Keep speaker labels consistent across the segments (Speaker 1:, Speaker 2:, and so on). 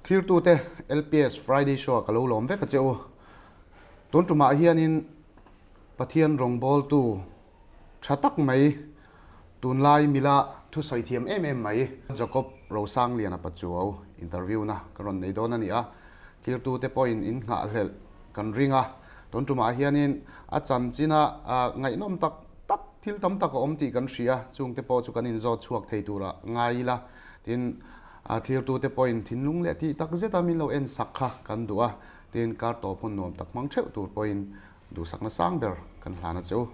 Speaker 1: Thir tu te LPS Friday show ka lo lom ve ka cheu ton tuma hianin pathian rongbol tu thatak mai tunlai mila thu soithiam em mai Jacob Rosang liana pachuau interview na karon nei don ani a thir tu te point in nga hlel kan ringa ton tuma hianin a chanchina ngai nom tak tak thil tam tak om ti kan ria chung te po chu kan in zo chuak thei tura ngai la tin thir tu te point thin lung le ti tak zeta min lo en sakha kan duwa tin kar to phun nom tak mang theu tur point du sakna sang ber kan hlana cheu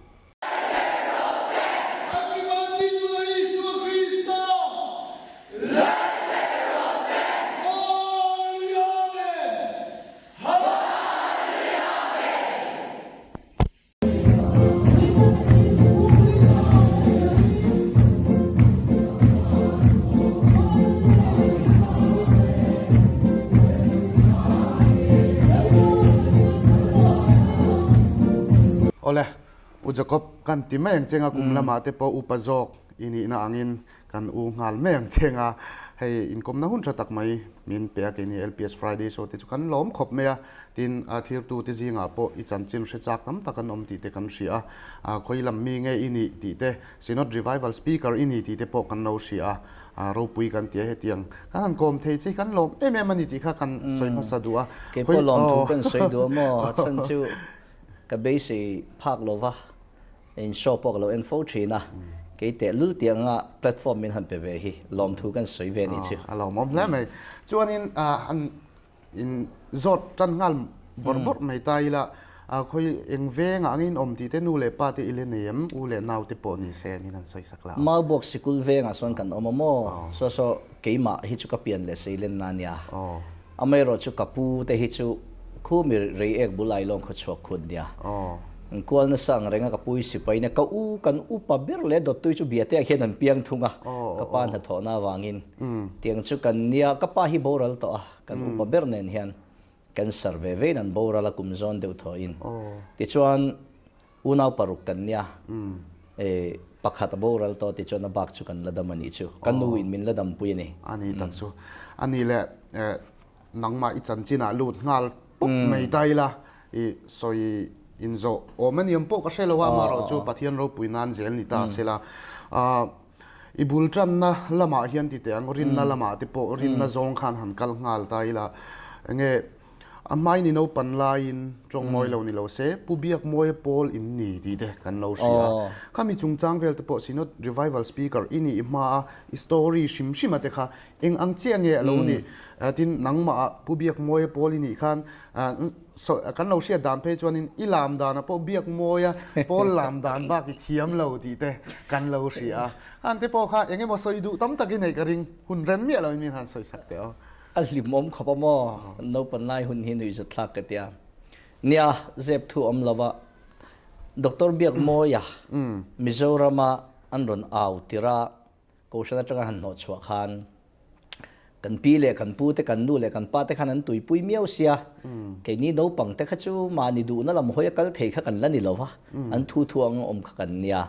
Speaker 1: ole Jacob kan ti meng chenga kumlama te po upazok ini na angin kan u ngal meng chenga hei inkom na hun thatak mai min pe ke ni LPS Friday so te chu kan lom khop mea tin thir tu te jinga po I chanchin hre chak tam takan om ti te kan ria khoilam mi nge ini ti te Synod Revival speaker ini ti te po kan no ria ro pui kan ti he tiang kan kom thei chi kan lom em ani ti kha kan soi phasa duwa
Speaker 2: ke po lom thu kan soi du mo chan chu ka base phak lova in shop lo en fo thina ke te lul tianga platform min han pe ve hi lom thu kan soi ve ni chu
Speaker 1: alo mom la mai chuanin an in zot chan ngal bor mai tai la khoi engve nga angin om ti te nu le pa te ile nem u le naw te po ni se min an soi sakla
Speaker 2: ma box sikul ve nga son kan omomo so keima hi chu ka pian le seilen na nia amai ro chu kapu te hi chu khu mi rei ek bulai long kho chok khun dia kual na sang renga ka pui sipai na ka u kan u pa ber le dot tu chu bia te khen an piang thunga ka pan ha thona wangin tiang chu kan nia ka pa hi boral to kan u pa ber nen hian kan survey ve nan boral kum zon de tho in ti chuan u naw paruk kan nia pakhat boral to ti chuan bak chu kan ladam ani chu kan nu in min ladam pui ni
Speaker 1: ani tak chu ani le nangma I chanchina lut ngal mai tai la I soi inzo omanium po ka shelo wa maro chu pathian ro puinan zel ni ta sela ibul tran na lama hian ti te angrin na lama te po rin na zong khan han kal ngal ta ila nge amai ni no pan lain chong moi lo ni lo se pubiak moi pol in ni ti de kan lo sia khami chungchang vel te po Synod Revival speaker ini ma story shim ate kha eng ang chiange lo ni tin nangma pubiak moi pol ini khan so kan lo sia dan pe chuanin ilam dan po biak moya pol lam dan ba ki thiam lo ti te kan lo sia an te po kha enge mo soi du tam takin nei ka ring hun ren mi lo min han soi sak te
Speaker 2: allim om khapa mo no pan lai hun hin ui zathak ka tia nia zep thu om lova Dr. Biak Moya Mizorama anron au tira ko shana changa han no chwa khan kan pi le kan pu te kan nu le kan pa te khan an tui pui miau sia ke ni no pang te khachu ma ni du na lam hoya kal thei kha kan lani lova an thu ang om kha kan nia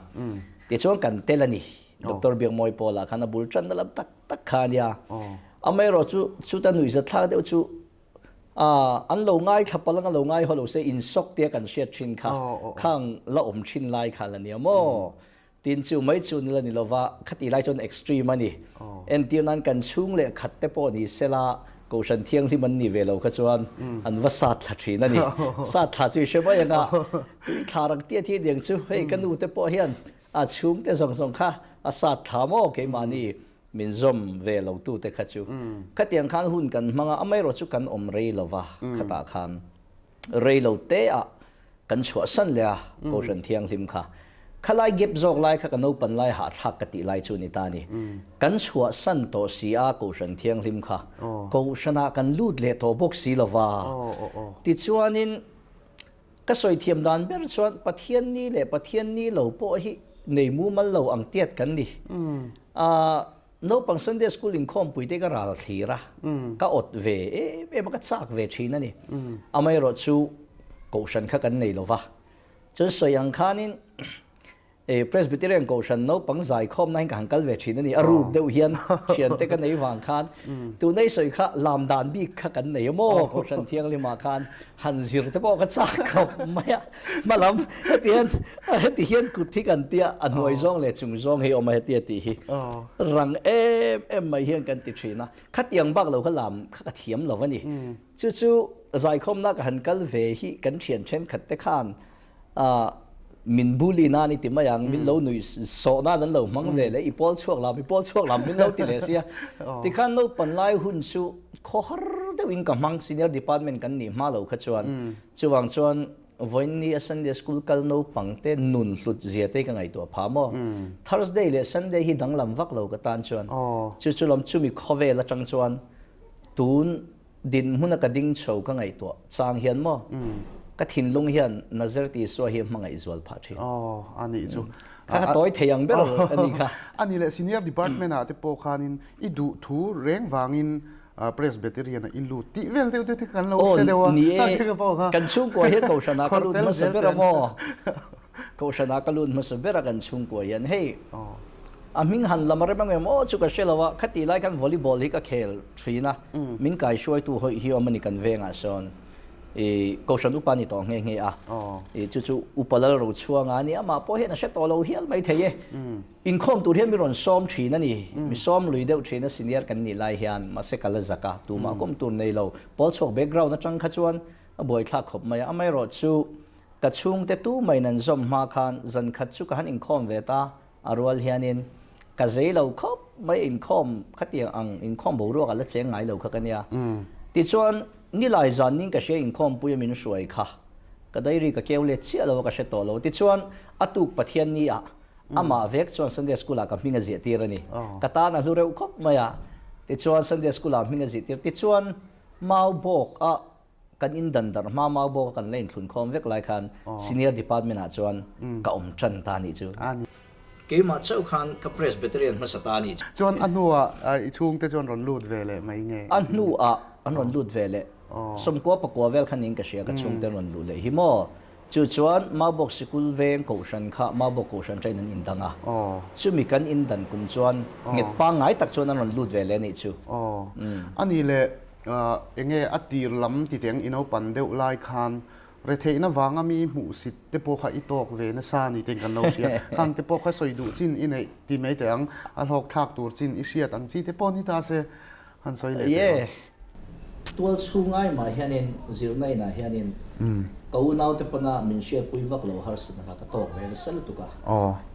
Speaker 2: te chong kan telani Dr. Biak Moy pola khana bul chan na lam tak khania amai ro chu ta nui za thla de chu an lo ngai thapalang lo ngai holo se in sok te kan shet thin kha khang la om thin lai kha la ni mo tin chu mai chu ni la ni lova khati lai chon extreme ani en tir nan kan chung le khat te po ni sela ko shan thiang li man ni ve lo kha chuan an va sat thla thin ani sat thla chu she ba yanga tu tharak te thi deng chu hei kan u te po hian chung te song kha sat thla mo ke mani min zom ve lo tu te kha chu khatiang khan hun kan manga amai ro chu kan om rei lova khata khan rei lo te kan chua san le ko shan thiang lim kha khalai gep jok lai kha kan open lai ha thak ka ti lai chu ni ta ni kan chua san to sia ko shan thiang lim kha ko shana kan lut le to box si lova ti chuanin ka soi thiam dan ber chuan pathian ni lo po hi nei mu mal lo ang tiat kan ni no pang Sunday school in khom puite ka ral thira ka ot ve e ma ka chak ve thina ni amai ro chu ko shan kha kan nei lova chun soyang khanin Presbyterian ko shan no pang zai khom nai kan kal ve thin ani aru deuh hian thian te kan nei wang khan tu nei soi kha lam dan bi kha kan nei mo ko shan thiang lima khan han zir te bo ka cha khop maya malam heti hian kut thi kan tia anoi zong le chung zong he oma heti ti hi rang em mai hian kan ti thina khat yang bak lo kha lam kha thiam lo ani chu chu zai khom na ka han kal ve hi kan thian chen khat te khan min buli na ni timayang min lo nui so na nan lo mang ve le ipol chuak lam min lo ti le sia ti khan no pan lai hun chu kho har de wing ka mang senior department kan ni ma lo kha chuan chuwang chuan voin ni Sunday school kal no pangte nun hlut zia te ka ngai to pha mo Thursday le Sunday hi dang lam vak lo ka tan chuan chu lam chu mi khove la chang chuan tun din huna ka ding chho ka ngai to chang hian mo ka thin lung hian nazar ti so hi mangai zual pha thi
Speaker 1: ani chu
Speaker 2: ka toy theyang ber ani kha
Speaker 1: ani le senior department a te po khanin i du thu reng wangin Presbyterian in lu ti vel te kan lo se dewa
Speaker 2: ka ka po kha kan chung ko he ko shana ka lut ma sabera mo ko shana ka lut ma sabera kan chung ko yan hey aming han lamare bang mo chu ka shelawa khati lai kan volleyball hi ka khel thina min kai shoi tu hi omani kan venga son ko shan upani to nge a chu upala ro chuanga ni ama po he na she to lo hial mai theye in khom tu he mi ron som thina ni mi som lui deuh thina senior kan ni lai hian ma se kala zaka tu ma kom tur nei lo pol chok background na chang kha chuan a boi thla khop mai amai ro chu ka chung te tu mai nan zom ma khan zan khat chu ka han in khom ve ta arwal hianin ka zei lo khop mai in khom khatiang ang in khom bo ro ka la cheng ngai lo kha kan ya ti chuan ni lai zan ning ka she in khom puya min suai kha ka dai ri ka keule chia lo ka she to lo ti chuan atuk pathian ni a ama vek chuan Sunday school a ka minga je tir ani ka ta na lu reu khop maya ti chuan Sunday school a minga je tir ti chuan mau bok a kan in dan dar mau bok kan lein thun khom vek lai khan senior department a chuan ka chan ta ni chu ke ma chau khan ka Presbyterian ma satani
Speaker 1: chuan anua I chung te chuan ron lut ve le mai nge
Speaker 2: anu a anon lut ve le som ko pa ko vel khanin ka shia ka chung te ron lu le hi mo chu chuan ma bok school veng ko shan kha ma bok ko shan train an in danga chu mi kan in dan kum chuan nget pa ngai tak chuan an ron lut ve le ni chu
Speaker 1: ani le enge atir lam ti teng ino pan deuh lai khan re theina wanga mi mu sit te po kha i tok ve na sa ni ten kan no sia khan te po kha soi du chin in ei ti mai te ang a lok thak tur chin i sia tang chi te po ni ta se han soi le
Speaker 2: ye tual chungai ma hianin zir nai na hianin ko nau te pana min shia pui vak lo har sin ka tok ve na sal tu ka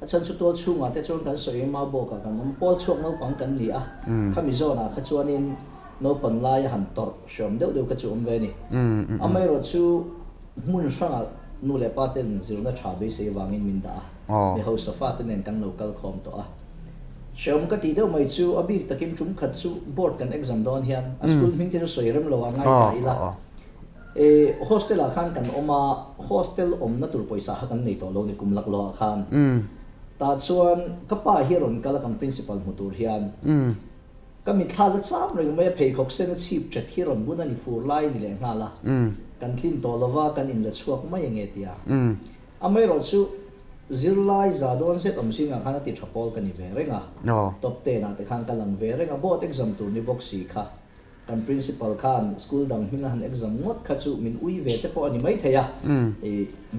Speaker 2: a chan chu tual chunga te chon kan soi ma bo ka kan nom pol chok no pang kan li a khami zo na kha chuanin no pan lai han tor shom deuh ka chu om ve ni amai ro chu mun sanga nu le pa ten zir na tha be se wangin min da me ho safa ten kan local khom to a shom ka ti deuh mai chu abi takim chum khat chu board kan exam don hian a school ming te soi rem lo angai ta ila hostel a khan kan oma hostel om na tur poisa ha kan nei to lo ni kumlak lo khan ta chuan ka pa hi ron kala kan principal mutur hian ka mi thla la cham ring mai phei khok se na chip che thi ron bun ani fur lai ni le nga la kan thlin to lova kan in la chuak mai nge tia amai ro chu zirlai za don set om singa khana ti thapol kan ni ve renga top 10 na te khan kalang ve renga board exam tur ni box si kha kan principal khan school dang hinga han exam ngot kha chu min ui ve te po ani mai theya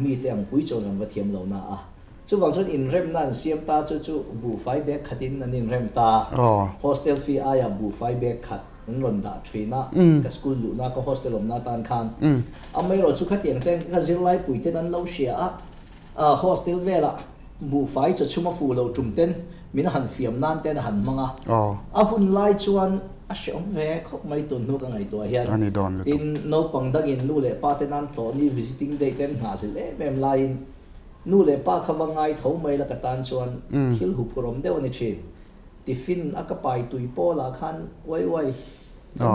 Speaker 2: mi te ang pui chon ram thiam lo na a chu wang chon in rem nan siam ta chu bu 5 bag khatin nan in rem ta hostel fee aya bu 5 bag khat ron da thina ka school lu na ka hostel om na tan khan amai ro chu khatiang teng ka zirlai pui te nan lo shia a hostel vela bu 5 chu chuma fu lo tum ten min han fiam nan ten han manga a hun lai chuan a shom ve khop mai ton nu ka ngai to hian
Speaker 1: ani don
Speaker 2: in no pangdang in nu le pa te nan tlo ni visiting day ten ha le mem line nu le pa khawangai tho mai la ka tan chuan thil hu phurom deu ni thin tiffin akapai tuipo la khan wai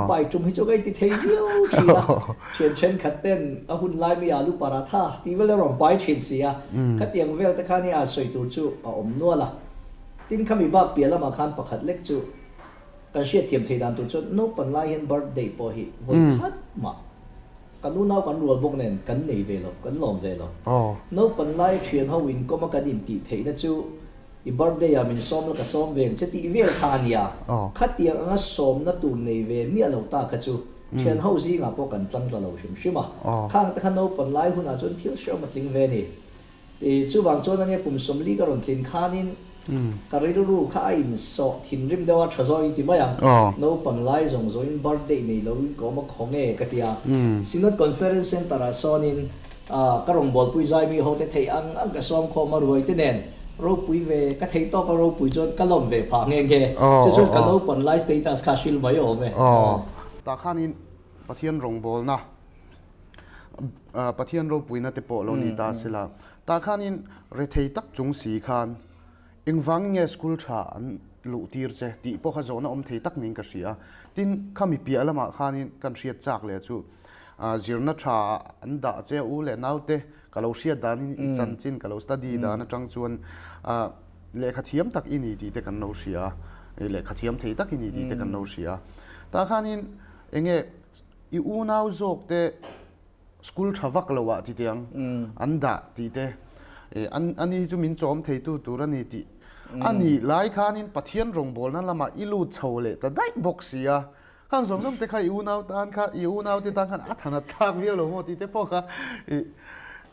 Speaker 2: pai tum hi chogai ti thei hiu thia chen khaten a hun lai mi alu paratha ti vel rom pai thin sia khatiang vel ta khani a soi tur chu a om no la tin khami ba piala ma khan pakhat lek chu ka shia thiam thei dan tu chu no pan lai hen birthday po hi voi khat ma kan nu nau kan rual bok nen kan nei ve lo kan lom ve lo
Speaker 1: oh
Speaker 2: no pan lai thian ho in ko ma kan in ti thei na chu I birthday a min som la ka som ve che ti vel khan ya khat ti anga som na tu nei ve ni alo ta kha chu thian ho zi nga po kan tlang tla lo shim shima khang ta khan no pan lai hun a chon thil show ma tling ve ni e chu wang chon ania pum som li ka ron thlin khanin ka ri ru kha in so thin rim dewa thazoi ti ma yang no pan lai zong zo in birthday nei lo in ko ma khong e ka tia sinot conference center a sonin ka rong bol pui zai mi ho te thei ang ka som kho ma ruai te nen ro pui ve ka thei to pa ro pui chon ka lom ve pha nge nge chu chu ka no pan lai status ka shil mai o me
Speaker 1: ta khanin pathian rong bol na pathian ro pui na te po lo ni ta sila ta khanin re thei tak chung si khan ingwang nge school tha an lu tir che ti po kha zona om thei tak ning ka sia tin khami pi alama khanin kan riat chak le chu zirna tha an da che u le naute kalau sia dan in chan chin kalau study dan atang chuan le kha thiam tak ini ti te kan no sia le kha thiam thei tak ini ti te kan no sia ta khanin enge I u nau zok te school thawak lawa ti tiang anda ti te ani chu min chom thei tu turani ti ani lai khanin pathian rong bol na lama ilu chhole ta dai boxia khang som som te khai u nau tan kha u nau te tan khan athana thak vi lo mo ti te po kha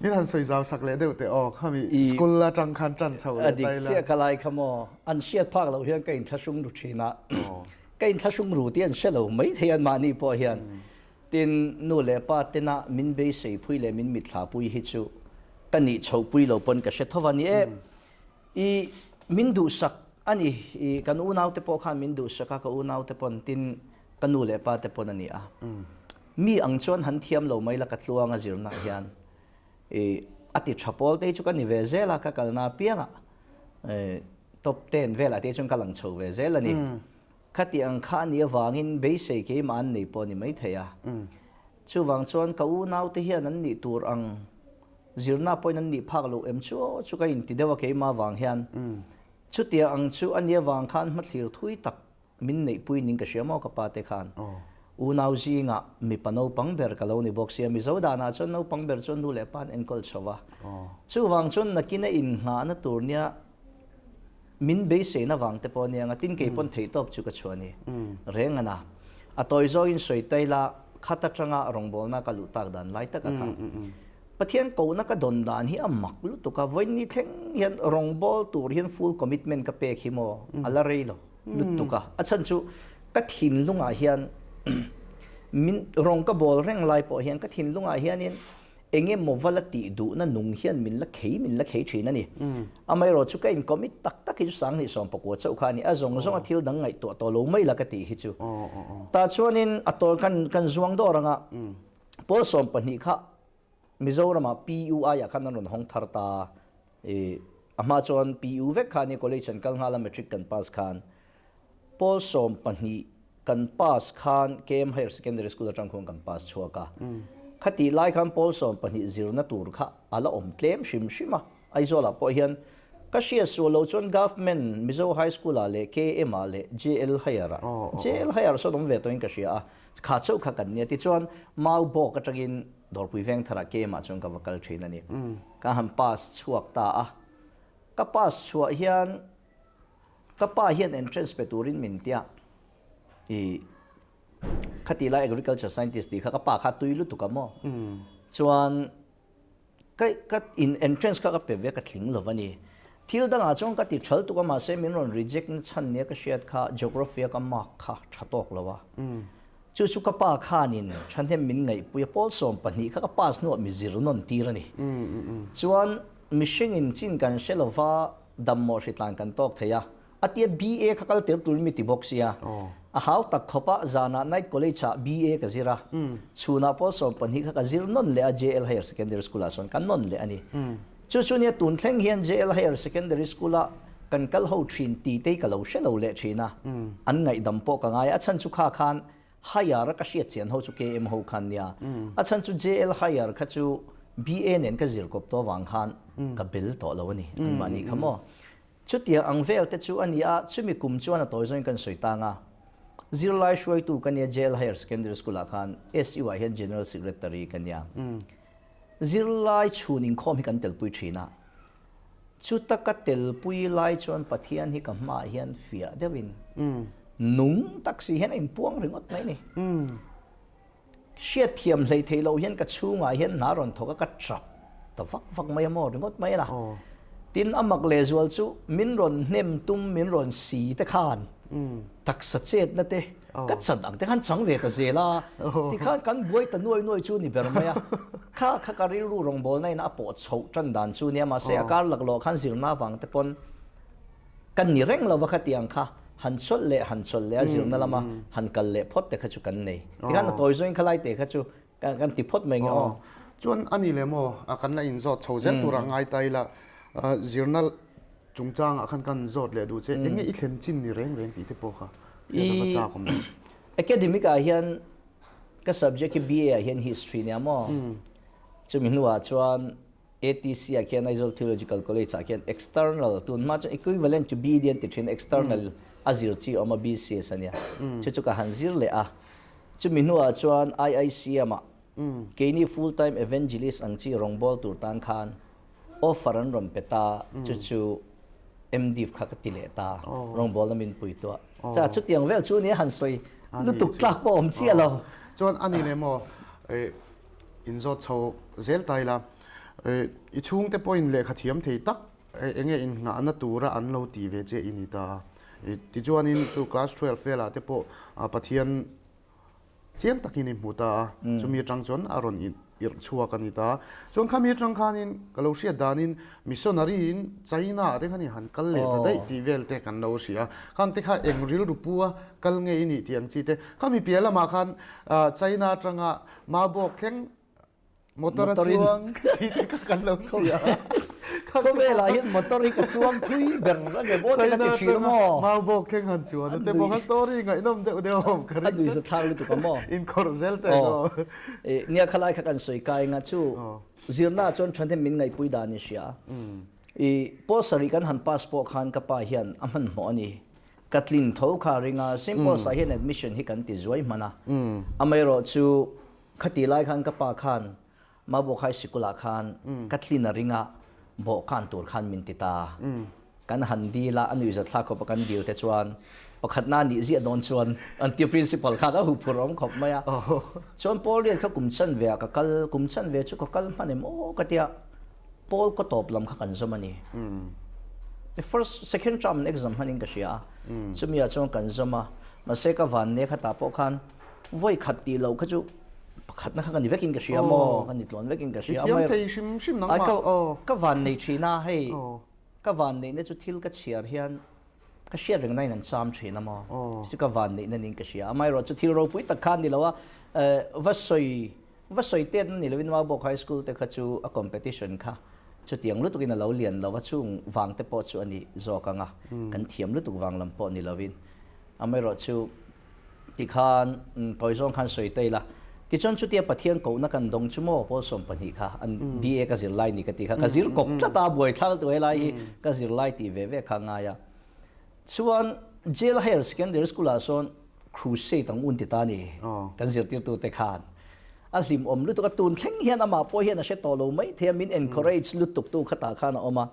Speaker 1: ni han soi zaw sak le deu te khami school la tang khan chan chhole
Speaker 2: tai la sia khalai khamo an siat phak lo hian kain thasung ru thina kain thasung ru tian shelo mai theian mani po hian tin nu le pa tena min be sei phui le min mit thla pui hi chu kani chho pui lo pon ka she thawani I min du sak ani kan u nau te po khan min du saka ka u nau te pon tin kanu le pa te pon ani a mi ang chon han thiam lo mai la ka tluanga zirna hian ati thapol te chu kan ni ve zela ka kalna pianga top 10 vela te chung kalang chho ve zela ni khati ang kha ni awangin be sei ke man nei po ni mai theya chu wang chon ka u nau te hian an ni tur ang zirna point an ni phak lo em chu ka in ti dewa ke ma wang hian chu tia ang chu ania wang khan ma thlir thui tak min nei pui ning ka shemo ka pa te khan u nau ji nga mi pano pangber ka lo ni box ya mi zo da na chon no pangber chon nu le pan en kol chowa chu wang chon na kina in nga na tur nia min be se na wang te po nia nga tin ke pon thei top chu ka chwani reng ana a toy zo in soi tai la khata changa rong bol na ka lu tak dan lai ta ka pathian ko na ka don dan hi amak lu to ka voin ni thleng hian rong bol tur hian full commitment ka pe khimo ala rei lo lu to ka achan chu ka thin lunga hian min rong ka bol reng lai po hian ka thin lunga hian in enge movalati du na nung hian min la khei thina ni amai ro chu ka in commit tak tak hi sang ni som pako chau kha ni a zong zong a thil dang ngai to lo mai la ka ti hi chu ta chuanin atol kan zuang do ranga pol som pani kha Mizorama PUI ya khan ron hong thar ta ama chon PU vek khani college an kal hala metric kan pass khan pol som pani kan pass khan KM higher secondary school atang khong kan pass chuaka khati lai khan pol som pani zirna tur kha ala om tlem shima aizola po hian ka shia solo chon government Mizo high school ale KM ale JL higher so dom ve to in ka shia kha chau kha kan ne ti chon mau bo ka tagin dor pui veng thara ke ma chung ka vakal thina ni ka ham pass chuak ta a ka pass chua hian ka pa hian entrance pe turin min tia khatila agriculture scientist di kha ka pa kha tuilu tu ka mo chuan ka in entrance ka pe ve ka thling lovani thil danga chong ka ti thal tu ka ma se min ron reject na chan ne ka shiat kha geography ka mark kha thatok lawa chu ka pa khanin thanem min ngai puya pol som pani kha ka pass no mi zir non tirani chuan mishing in chin kan shelova dammo shitlan kan tok theya atia BA kha kal ter tur mi ti boxia a haw tak khopa zana night college cha BA ka zira chuna pol som pani kha ka zir non le a JL higher secondary school a son kan non le ani chu ne tun thleng hian JL higher secondary school a kan kal ho thin ti te ka lo shelo le thina an ngai dam po ka ngai a chan chu kha khan higher ka shia chen ho chu KM ho khan nia a chan chu JL higher kha chu BA nen ka zir kop to wang khan ka bil to lo ni an mani khamo chu tia ang vel te chu ania chu mi kum chuan a toy join kan soita nga zirlai shoi tu kania jail higher secondary school akhan SUI hian general secretary kania zirlai chuning khom hi kan tel pui thina chuta ka tel pui lai chon pathian hi ka ma hian fia dewin nung taxi hian in puang ringot mai ni shiat thiam hlei theilo hian ka chunga hian naron thoka ka trap ta vak mai mo ringot mai la tin amak le zual chu min ron hnem tum min ron si te khan tak sa chet na te ka chan ang te khan chang ve ka zela ti khan kan buai ta noi chu ni ber maya kha ka ri ru rong bol nai na po chho tran dan chu ne ma se akar lak lo khan zir na wang te pon kan ni reng lo wa khatiang kha han chol le zir na lama han kal le phot te kha chu kan nei ti khan toy zoin khalai te kha chu kan ti phot mai nge
Speaker 1: chuan ani le mo kan na in zo chho zen tur angai tai la journal chungchang akhan kan zot le du che enge I thlen chin ni reng ti te po kha ya cha kom
Speaker 2: academic a hian ka subject ki BA a hian history ne mo chumi nuwa chuan ATC a hian Aizawl Theological College a hian external tun ma equivalent to BD ti thin external azir chi oma BCS ania chu ka hanzir le a chumi nuwa chuan IIC ama keini full time evangelist ang chi rongbol tur tan khan offer an rom peta chu MD kha ka tile ta rongbol na min pui to cha chu tiang vel chu ni han soi lu tuk tlak po om chi alo
Speaker 1: chuan ani le mo in zo chho zel tai la I chung te point le khathiam thei tak enge in nga na tura an lo ti ve che ini ta ti chuan in chu class 12 fela te po pathian chiang takin muta chumi tang chon aron in ir chua kanita chon khami tang khanin kalosia danin missionary in China te khani han kal le ta dai ti vel te kan lo sia khan te kha engril rupua kal nge ini tiang chi te khami piala ma khan China tanga ma bok kheng motor chuang ti ka kan lo sia
Speaker 2: ko ve la hian motor hi ka chuang thui ber ra ge bo te ka ti thir mo
Speaker 1: ma bok kheng han chuan te bo ha story ngai nom de hom kari
Speaker 2: adu is thar lu tu ka mo
Speaker 1: in korzel te no
Speaker 2: nia khalai kha kan soi kai nga chu zirna chon thanthe min ngai pui da ni sia posari kan han passport khan ka pa hian aman mo ani katlin tho kha ringa simple sa hian admission hi kan ti zoi mana amairo chu khati lai khan ka pa khan ma bo khai sikula khan katlin ringa bo kan tur khan min ti ta kan han di la anu za thla ko pa kan diu te chuan pakhat na ni zia don chuan anti principal kha da hu phurom khop maya chuan pol rian kha kumchan ve ka kal kumchan ve chu ko kal manem o katia pol ko top lam kha kan zamani the first second term exam hanin ka sia chumia chong kan zama ma se ka van ne kha ta po khan voi khati lo kha chu pakhat na kha kan vekin ka sia mo kan ni tlon vekin ka sia
Speaker 1: mai thei sim nang ma
Speaker 2: ka van nei thina hei ka van nei ne chu thil ka chiar hian ka share reng nai nan sam thina mo chu ka van nei nanin ka sia mai ro chu thil ro pui ta khan ni lawa vasoi ten ni lovin ma bok high school te kha chu a competition kha chu tiang lu tukin a lo lian lawa chung wang te po chu ani zo ka nga kan thiam lu tuk wang lam po ni lovin amai ro chu ti khan poison khan soi te la ti chon chu tia pathian ko na kan dong chu mo pol som pani kha an BA ka zir lai ni ka ti kha ka zir kop tla ta boi thal to lai hi ka zir lai ti ve ve kha nga ya chuan jail higher secondary school a son crusade ang un ti ta ni kan zir tir tu te khan a hlim om lu to ka tun thleng hian ama po hian a she to lo mai the min encourage lu tuk tu khata kha na oma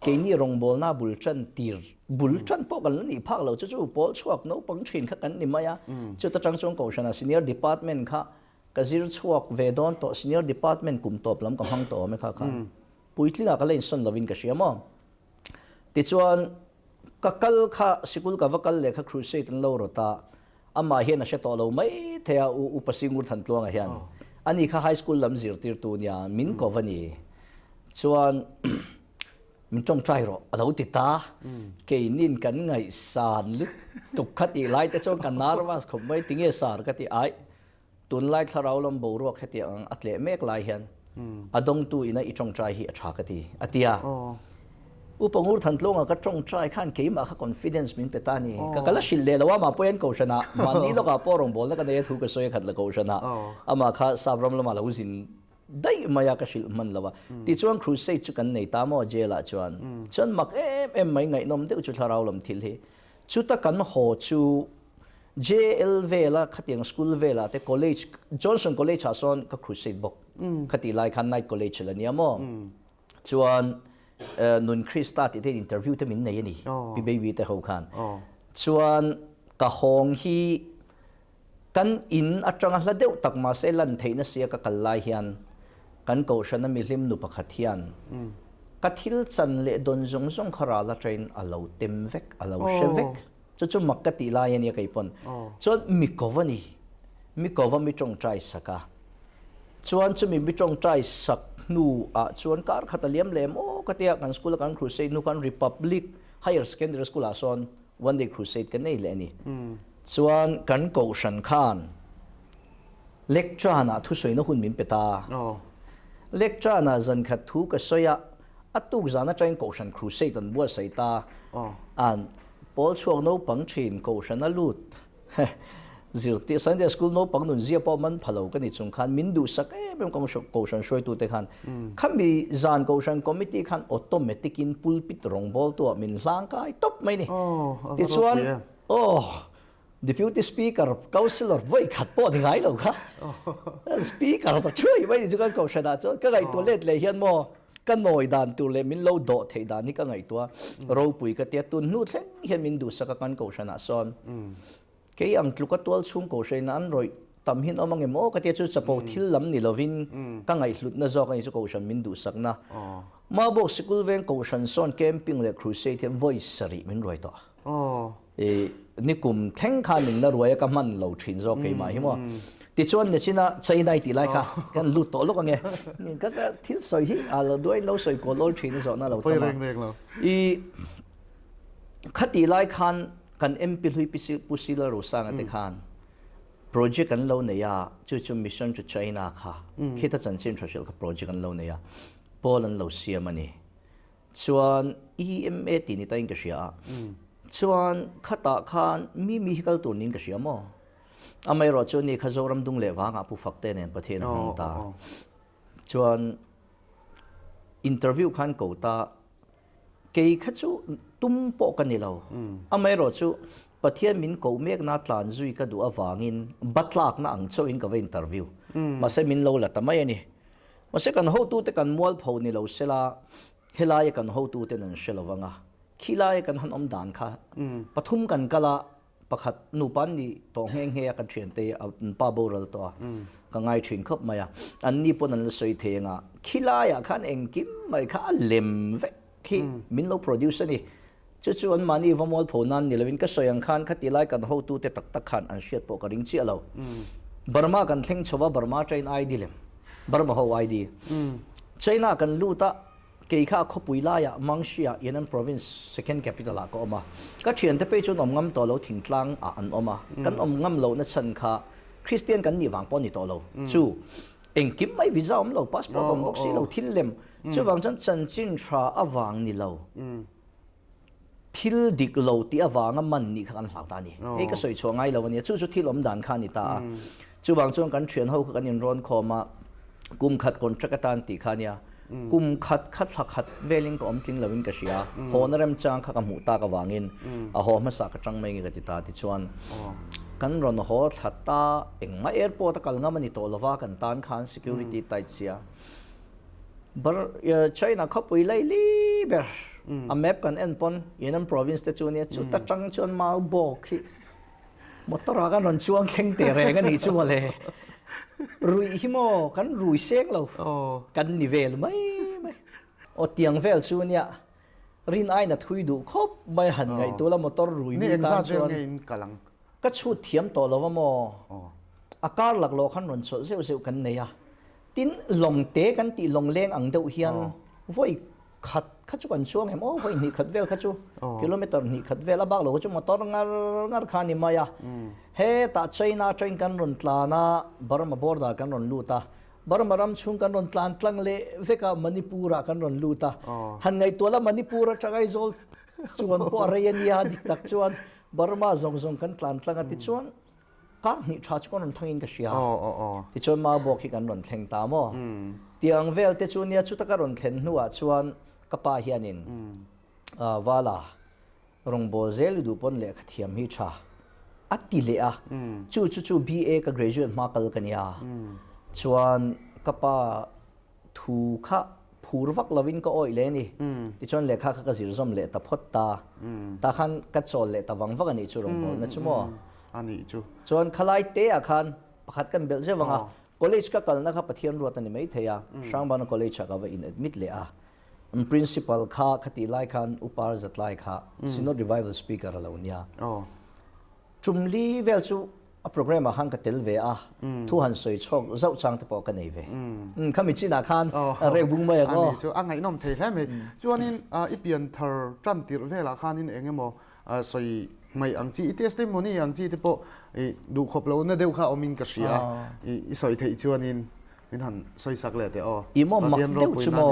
Speaker 2: ke ni rong bol na bulchan tir bulchan po kan ni phak lo chu chu pol chuak no pang thin kha kan ni maya chu ta tang chong ko shana senior department kha kazir chuak ve don to senior department kum top lam ka hang to me kha kha puitlinga ka len son lovin ka siamo ti chuan ka kal kha sikul ka vakal le kha crusade an lo rota ama hian a she to lo mai thea u pasingur than tlong a hian ani kha high school lam zir tir tu nia min ko vani chuan min tong trai ro alo ti ta ke nin kan ngai san lu tuk khat I lai te chong kan narwas khom mai tinge sar ka ti ai tun lai tharau lam bo ro khati ang atle mek lai hian adong tu ina I tong trai hi a tha ka ti atia upangur than tlonga ka tong trai khan ke ma kha confidence min petani ka kala shil le lawa ma poen ko shana mani lo ka porong bol na ka ne thu ka soy khat la ko shana ama kha sabram la ma lo zin dai maya ka shil man lawa ti chuan crusade chu kan nei ta mo jela chuan chon mak em mai ngai nom de chu tharau lam thil he chu ta kan ho chu JL เวลาขัดยังสกูลเวลาแต่ college Johnson College อาซอนก็ crusade บอกขัดไล่คัน night college ละเนี่ยมั้งชวนนุนคริสตัดที่อินเทอร์วิวที่มินในนี่พี่เบบี้แต่เขาคันชวนกะฮองฮีกันอินอัจฉริยะเดียวตักมาเซลันเทนเสียกับกันไล่เฮียนกันเกาชันมิลิมนุปขัดเฮียนกัดทิลจันเลดอนจงจงขราละเทรนอาลาวเต็มเวกอาลาวเชเวกจนมักกะติลายนี่ก็อีปนจนมิโกวานี่มิโกวามิจงใจสักชวนจะมีจงใจสักนูชวนการขัดเลี้ยมเล่มโอ้ก็เตียกันสกุลกันครูเซดนูกันริพับลิกไฮเออร์สแคนเดอร์สกุลอาซอนวันเดย์ครูเซดกันนี่แหละนี่ชวนกันโกชันขานเล็กจ้านะทุสวยนะหุ่นมินเปตาเล็กจ้านะจันขัดทุกสอยอัตุกจานะใจโกชันครูเซดตันบัวใส่ตาอันพอช่วงโน้ปังชินโกชันน่ะลุดzilte Sunday school no pangnun zia pa man phalo kan ichung khan mindu sak em kong caution shoi tu te khan khami zan caution committee khan automatic in pulpit rong bol to min hlang kai top mai ni ti chuan deputy speaker councillor voi khat po ni ngai lo kha speaker ta chui mai chu kan caution da chu ka gai to let le hian mo kan noi dan tu le min lo do thei dan ni ka ngai to ro pui ka te tun nu thleng hian mindu sak kan caution a son cái ang tluka tual chung ko sei nan roi tam hin omang emo ka te chu chapo thil lam ni lovin ka ngai hlut na zo ka ni chu ko shan min du sakna ma bo school ven ko shan son camping le crusade hem voice sari min roi to ni kum theng kha ning na roi ka man lo thin zo ke ma hi mo ti chuan ne china chai nai ti lai kha kan lut to lo ka nge ka thil soi hi a lo doi lo soi ko lo thin zo na lo to ma i khati lai khan kan MP hui pusila ro sang ate khan project kan lo ne ya chu mission to China kha khita chan chen thashel kha project kan lo ne ya polan lo siam ani chuan EMA ti ni tain ka sia chuan khata khan mi hikal tur nin ka sia mo amai ro chu ni khazoram dung le wanga pu fakte ne pathen hang ta chuan interview khan ko ta ke khachu tum po kan ni lo amai ro chu pathian min ko mek na tlan zui ka du awangin batlak na ang cho in ka ve interview ma se min lo la tamai ani ma se kan ho tu te kan mual pho ni lo sela helai kan ho tu te nan shelawanga khilai kan han om dan kha pathum kan kala pakhat nu pan ni to heng he kan thian te pa boral to ka ngai thin khop maya an ni pon an soi thenga khilai khan engkim mai kha lem ve khi min lo producer ni chu an mani vamol phonan ni lovin ka soyang khan khati lai kan ho tu te tak tak khan an shet po ka ring chi alo Burma kan thleng chowa Burma train ID lem Burma ho ID China kan luta ke kha khopui la ya Mangshia Yan'an province second capital a ko ma ka thian te pe chu nom ngam to lo thingtlang a an oma kan om ngam lo na chan kha Christian kan ni wang po ni to lo chu engkim mai visa om lo passport om box lo thil lem chu wang chan chin thra awang ni lo thil dik lo ti awanga man ni khan hlau ta ni he ka soi chongai lo ni chu thil om dan khan ni ta chu wang chuan kan thian ho kan in ron khoma kum khat contract tan ti khania kum khat veling ko om tling lovin ka sia honaram chang kha ka mu ta ka wangin a ho ma sa ka chang mai ngi ka ti ta ti chuan kan ron ho thata engma airport kal nga mani to lova kan tan khan security tight sia bar China khapui lai li ber a map kan en pon Yan'an province te chu ni chu ta chang chuan ma bo khi motor kan ron chuang kheng te re nga ni chu le rui hi mo kan rui sek lo kan ni vel mai o tiang vel chu nia rin ai na thui du khop mai han ngai tu la motor rui
Speaker 1: ni
Speaker 2: ta chuan
Speaker 1: in kalang
Speaker 2: ka chu thiam to lo mo akar lak lo khan ron so zeu kan nei a tin long te kan ti long leng ang deuh hian voi khat chu kan chuang em voi ni khat vel khachu kilometer ni khat vel a bak lo chu motor ngar khani maya he ta China train kan ron tlana Burma border kan ron luta Burma ram chung kan ron tlang le veka Manipura kan ron luta han ngai tola Manipura chagai zol chuan po araya dik tak chuan Burma zong kan tlang ati chuan ka ni tha chu kan ron thangin ka sia ti chuan ma bo khi kan ron thleng ta mo tiang vel te chu nia chu ta ka ron thlen hnuwa chuan kapa hianin wala rongbol zel du pon le khathiam hi tha ati le a chu BA ka graduate ma kal kania chuan kapa thu kha phurwak lovin ko oi le ni ti chon lekha kha ka zir zom le ta phot ta khan ka chol le ta wangwak ani chu rong bol na chumo
Speaker 1: ani chu
Speaker 2: chuan khalai te a khan pakhat kan bel je wanga college ka kalna kha pathian ruat ani mai theya sangban college ka wa in admit le a principal kha khati lai khan upar zat lai kha synod revival speaker alo nia chumli vel chu a program a hang ka tel ve a thu han soi chok zau chang te po ka nei ve khami china khan re bung mai ko
Speaker 1: ani chu angai nom thei hle me chuanin ipian thar tran tir vela khanin engemo soi mai angchi i testimony angchi te po du khop lo na deu kha omin ka sia i soi thei chuanin min han soi sak le te
Speaker 2: i mo mak deu chumo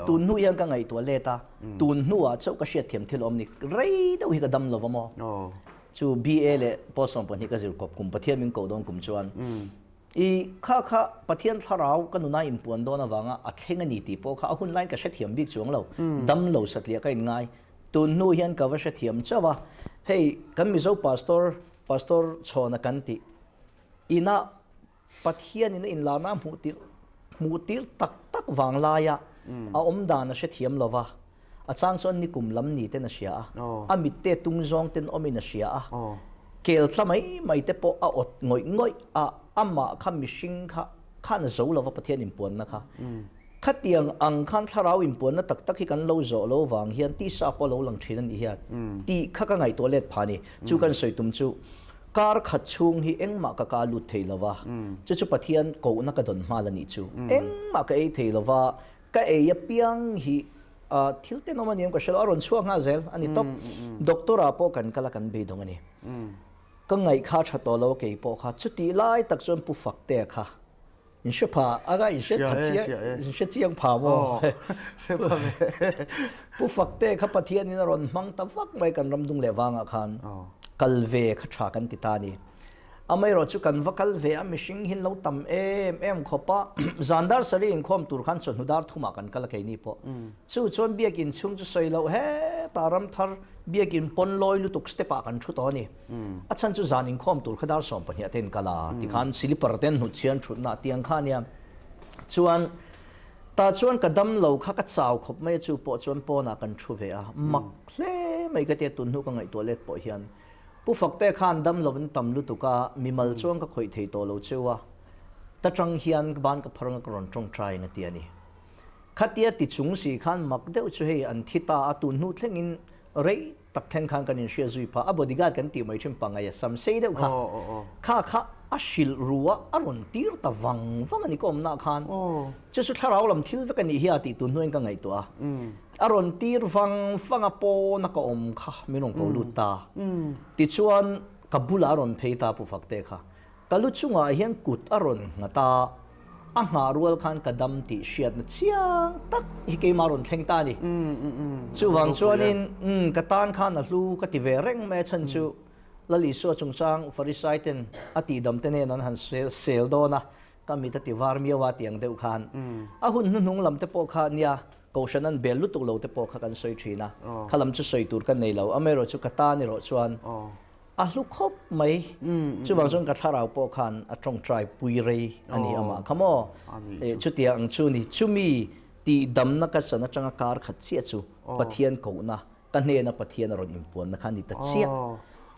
Speaker 2: tun nu yang ka ngai to le ta tun nu a chau ka sia thiam thil om ni rei deu hi ka dam lo mo chu BA le posom pan hi ka zir kop kum pathian min ko don kum chuan i kha pathian tharau kanuna in puan don awanga a thlenga ni ti po kha hun line ka sha thiam bik chuang lo dam lo satlia ka in ngai tun nu hian ka wa sha thiam chawa hey kan mi zo pastor chona kan ti ina pathian in la na mu tir tak wang la ya a om dan a sha thiam lova a chang chon ni kum lam ni te na sia a mit te tung zong ten omi na sia kel tlamai te po a ot ngoi a ama kha mishing kha na zo lova pathian in puan na kha khatiang ang khan tharau in puan na tak hi kan lo zo lo wang hian ti sa po lo lang thin ani hiat ti kha ka ngai toilet phani chu kan soi tum chu kar khat chung hi engma ka lut thei lova chu pathian ko na ka don hmal ani chu engma ka ei thei lova ka ei ya piang hi thil te noma niam ka shel aron chuang nga zel ani top doctora po kan kala kan be dong ani ka ngai kha tha to lo ke po kha chuti lai tak chon pu fak te kha in she pha aga in she phachi in she chiang pha mo pu fak te kha pathian in ron mang ta fak mai kan ram dung le wanga khan kalve kha tha kan ti ta ni amai ro chu kan vakal ve a mishing hin lo tam em khopa zandar sari in khom tur khan chon hudar thuma kan kala kai ni po chu chon biakin chung chu soi lo he taram thar biakin pon loi lu tuk stepa kan thu to ni achan chu zanin khom tur khadar som pani aten kala ti khan silipar ten hu chian thu na tiang khan ya chuan ta chuan kadam lo kha ka chaw khop mai chu po chuan po na kan thu ve a mak hle mai ka te tun hu ka ngai toilet po hian pu fakte khan dam lovin tam lu tuka mimal chuang ka khoi thei to lo chewa ta tang hian ban ka pharang ka ron tong try na ti ani khatia ti chung si khan mak deu chu hei an thita atu nu thlengin rei tak theng khan kan in shia zui pa a bodyguard kan ti mai thim pangaya sam sei deu kha a shil ruwa aron tir ta wang ani kom na khan chu su tharau lam thil ve kan ni hi ati tu nueng ka ngai to a aron tir wang a po na ka om kha minong ko luta ti chuan kabula aron pheita pu fakte kha kalu chunga hian kut aron ngata a nga rual khan kadam ti shiat na chiang tak hi ke maron thleng ta ni chu wang chuanin katan khan a hlu ka ti ve reng me chan chu lali so chungchang farisaiten ati dam te ne nan han sel do na kami ta ti war mi wa tiang deu khan a hun nung lam te po kha nia koshanan belu tuk lo te po kha kan soi thina khalam chu soi tur kan nei lo amero chu kata ni ro chuan a hlu khop mai chu wang jong ka tharau po khan a tong try pui rei ani ama khamo chu tia ang chu ni chumi ti dam na ka sana changa kar khat chia chu pathian ko na ka ne na pathian ron impon na khan ni ta chia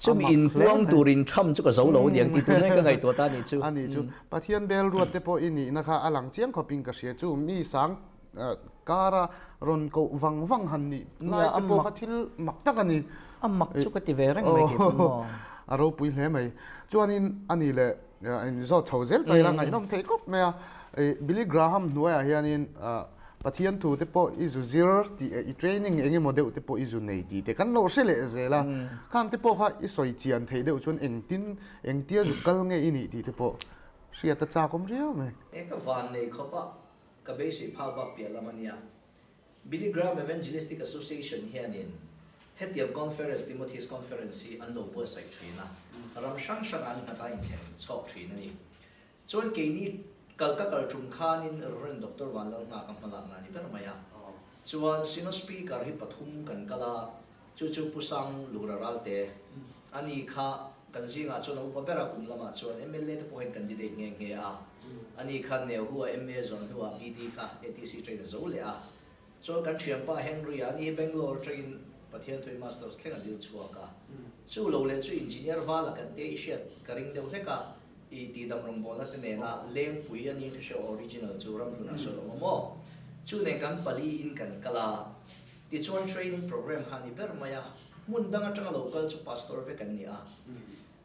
Speaker 2: chumi in puang turin tham chu ka zo lo niang ti tu nei ka ngai to ta ni chu
Speaker 1: ani chu pathian bel ruat te po ini na kha alang chiang khoping ka sia chu mi sang kara ron ko wang han ni lai te po kha thil mak tak ani
Speaker 2: mak chu ka ti ve reng mai ki mo
Speaker 1: aro pui hle mai chuanin ani le in zo chhozel tai la ngai nom thei kop me Billy Graham nuaya hianin pathian thu te po izu zero ti training enge model te po izu nei ti te kan lo sele zela kan te po kha i soi chian thei deu chun eng tia zu kal nge ini ti te po sia ta cha kom riau me
Speaker 2: ka van nei khopa ka basic phau ba pia lamania Billy Graham Evangelistic Association hianin hetiam conference Timothy's conference an lo po sai thina ram shang an ta in chen chok thina ni chon ke ni kalka kal thum khanin Reverend Dr. Walal na kam malak na ni per maya chuan sino speaker hi pathum kan kala chu pusang lugraral te ani kha kan zinga chuan upa bera kum lama chuan MLA te point candidate nge a ani khan ne huwa MA zone huwa BD kha ATC train zo le a chuan kan thiam pa Henry ani Bangalore train pathian thoi masters thlenga zil chua ka chu lo le chu engineer wala kan te shet karing deuh hleka I ti dam rong bola te ne na leng pui ani ka show original chu ram na so mo chu ne kan pali in kan kala ti chuan training program khan I ber maya mun danga tanga local chu pastor ve kan ni a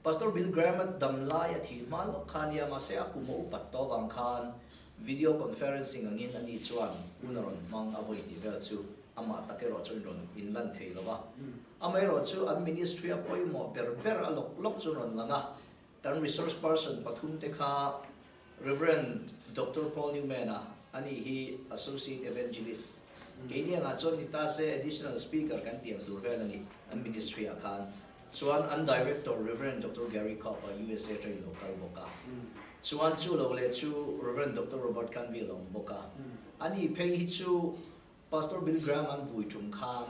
Speaker 2: Pastor Bill Graham dam lai a thi ma lo khania ma se akumo upat to bang khan video conferencing angin ani chuan unaron mang avoi ti vel chu ama takero chuan ron in lan thei lova amai ro chu an ministry a poi mo ber alok lok chu ron langa tan resource person pathum te kha Reverend Dr. Paul Newman ani hi associate evangelist Kenya nga chuan ni ta se additional speaker kan tiang tur vel ani an ministry a khan chuan an director Reverend Dr. Gary Copper USA train local boka chuan chu lo le chu Reverend Dr. Robert Canville long boka ani phei hi chu Pastor Bill Graham an vui chung khan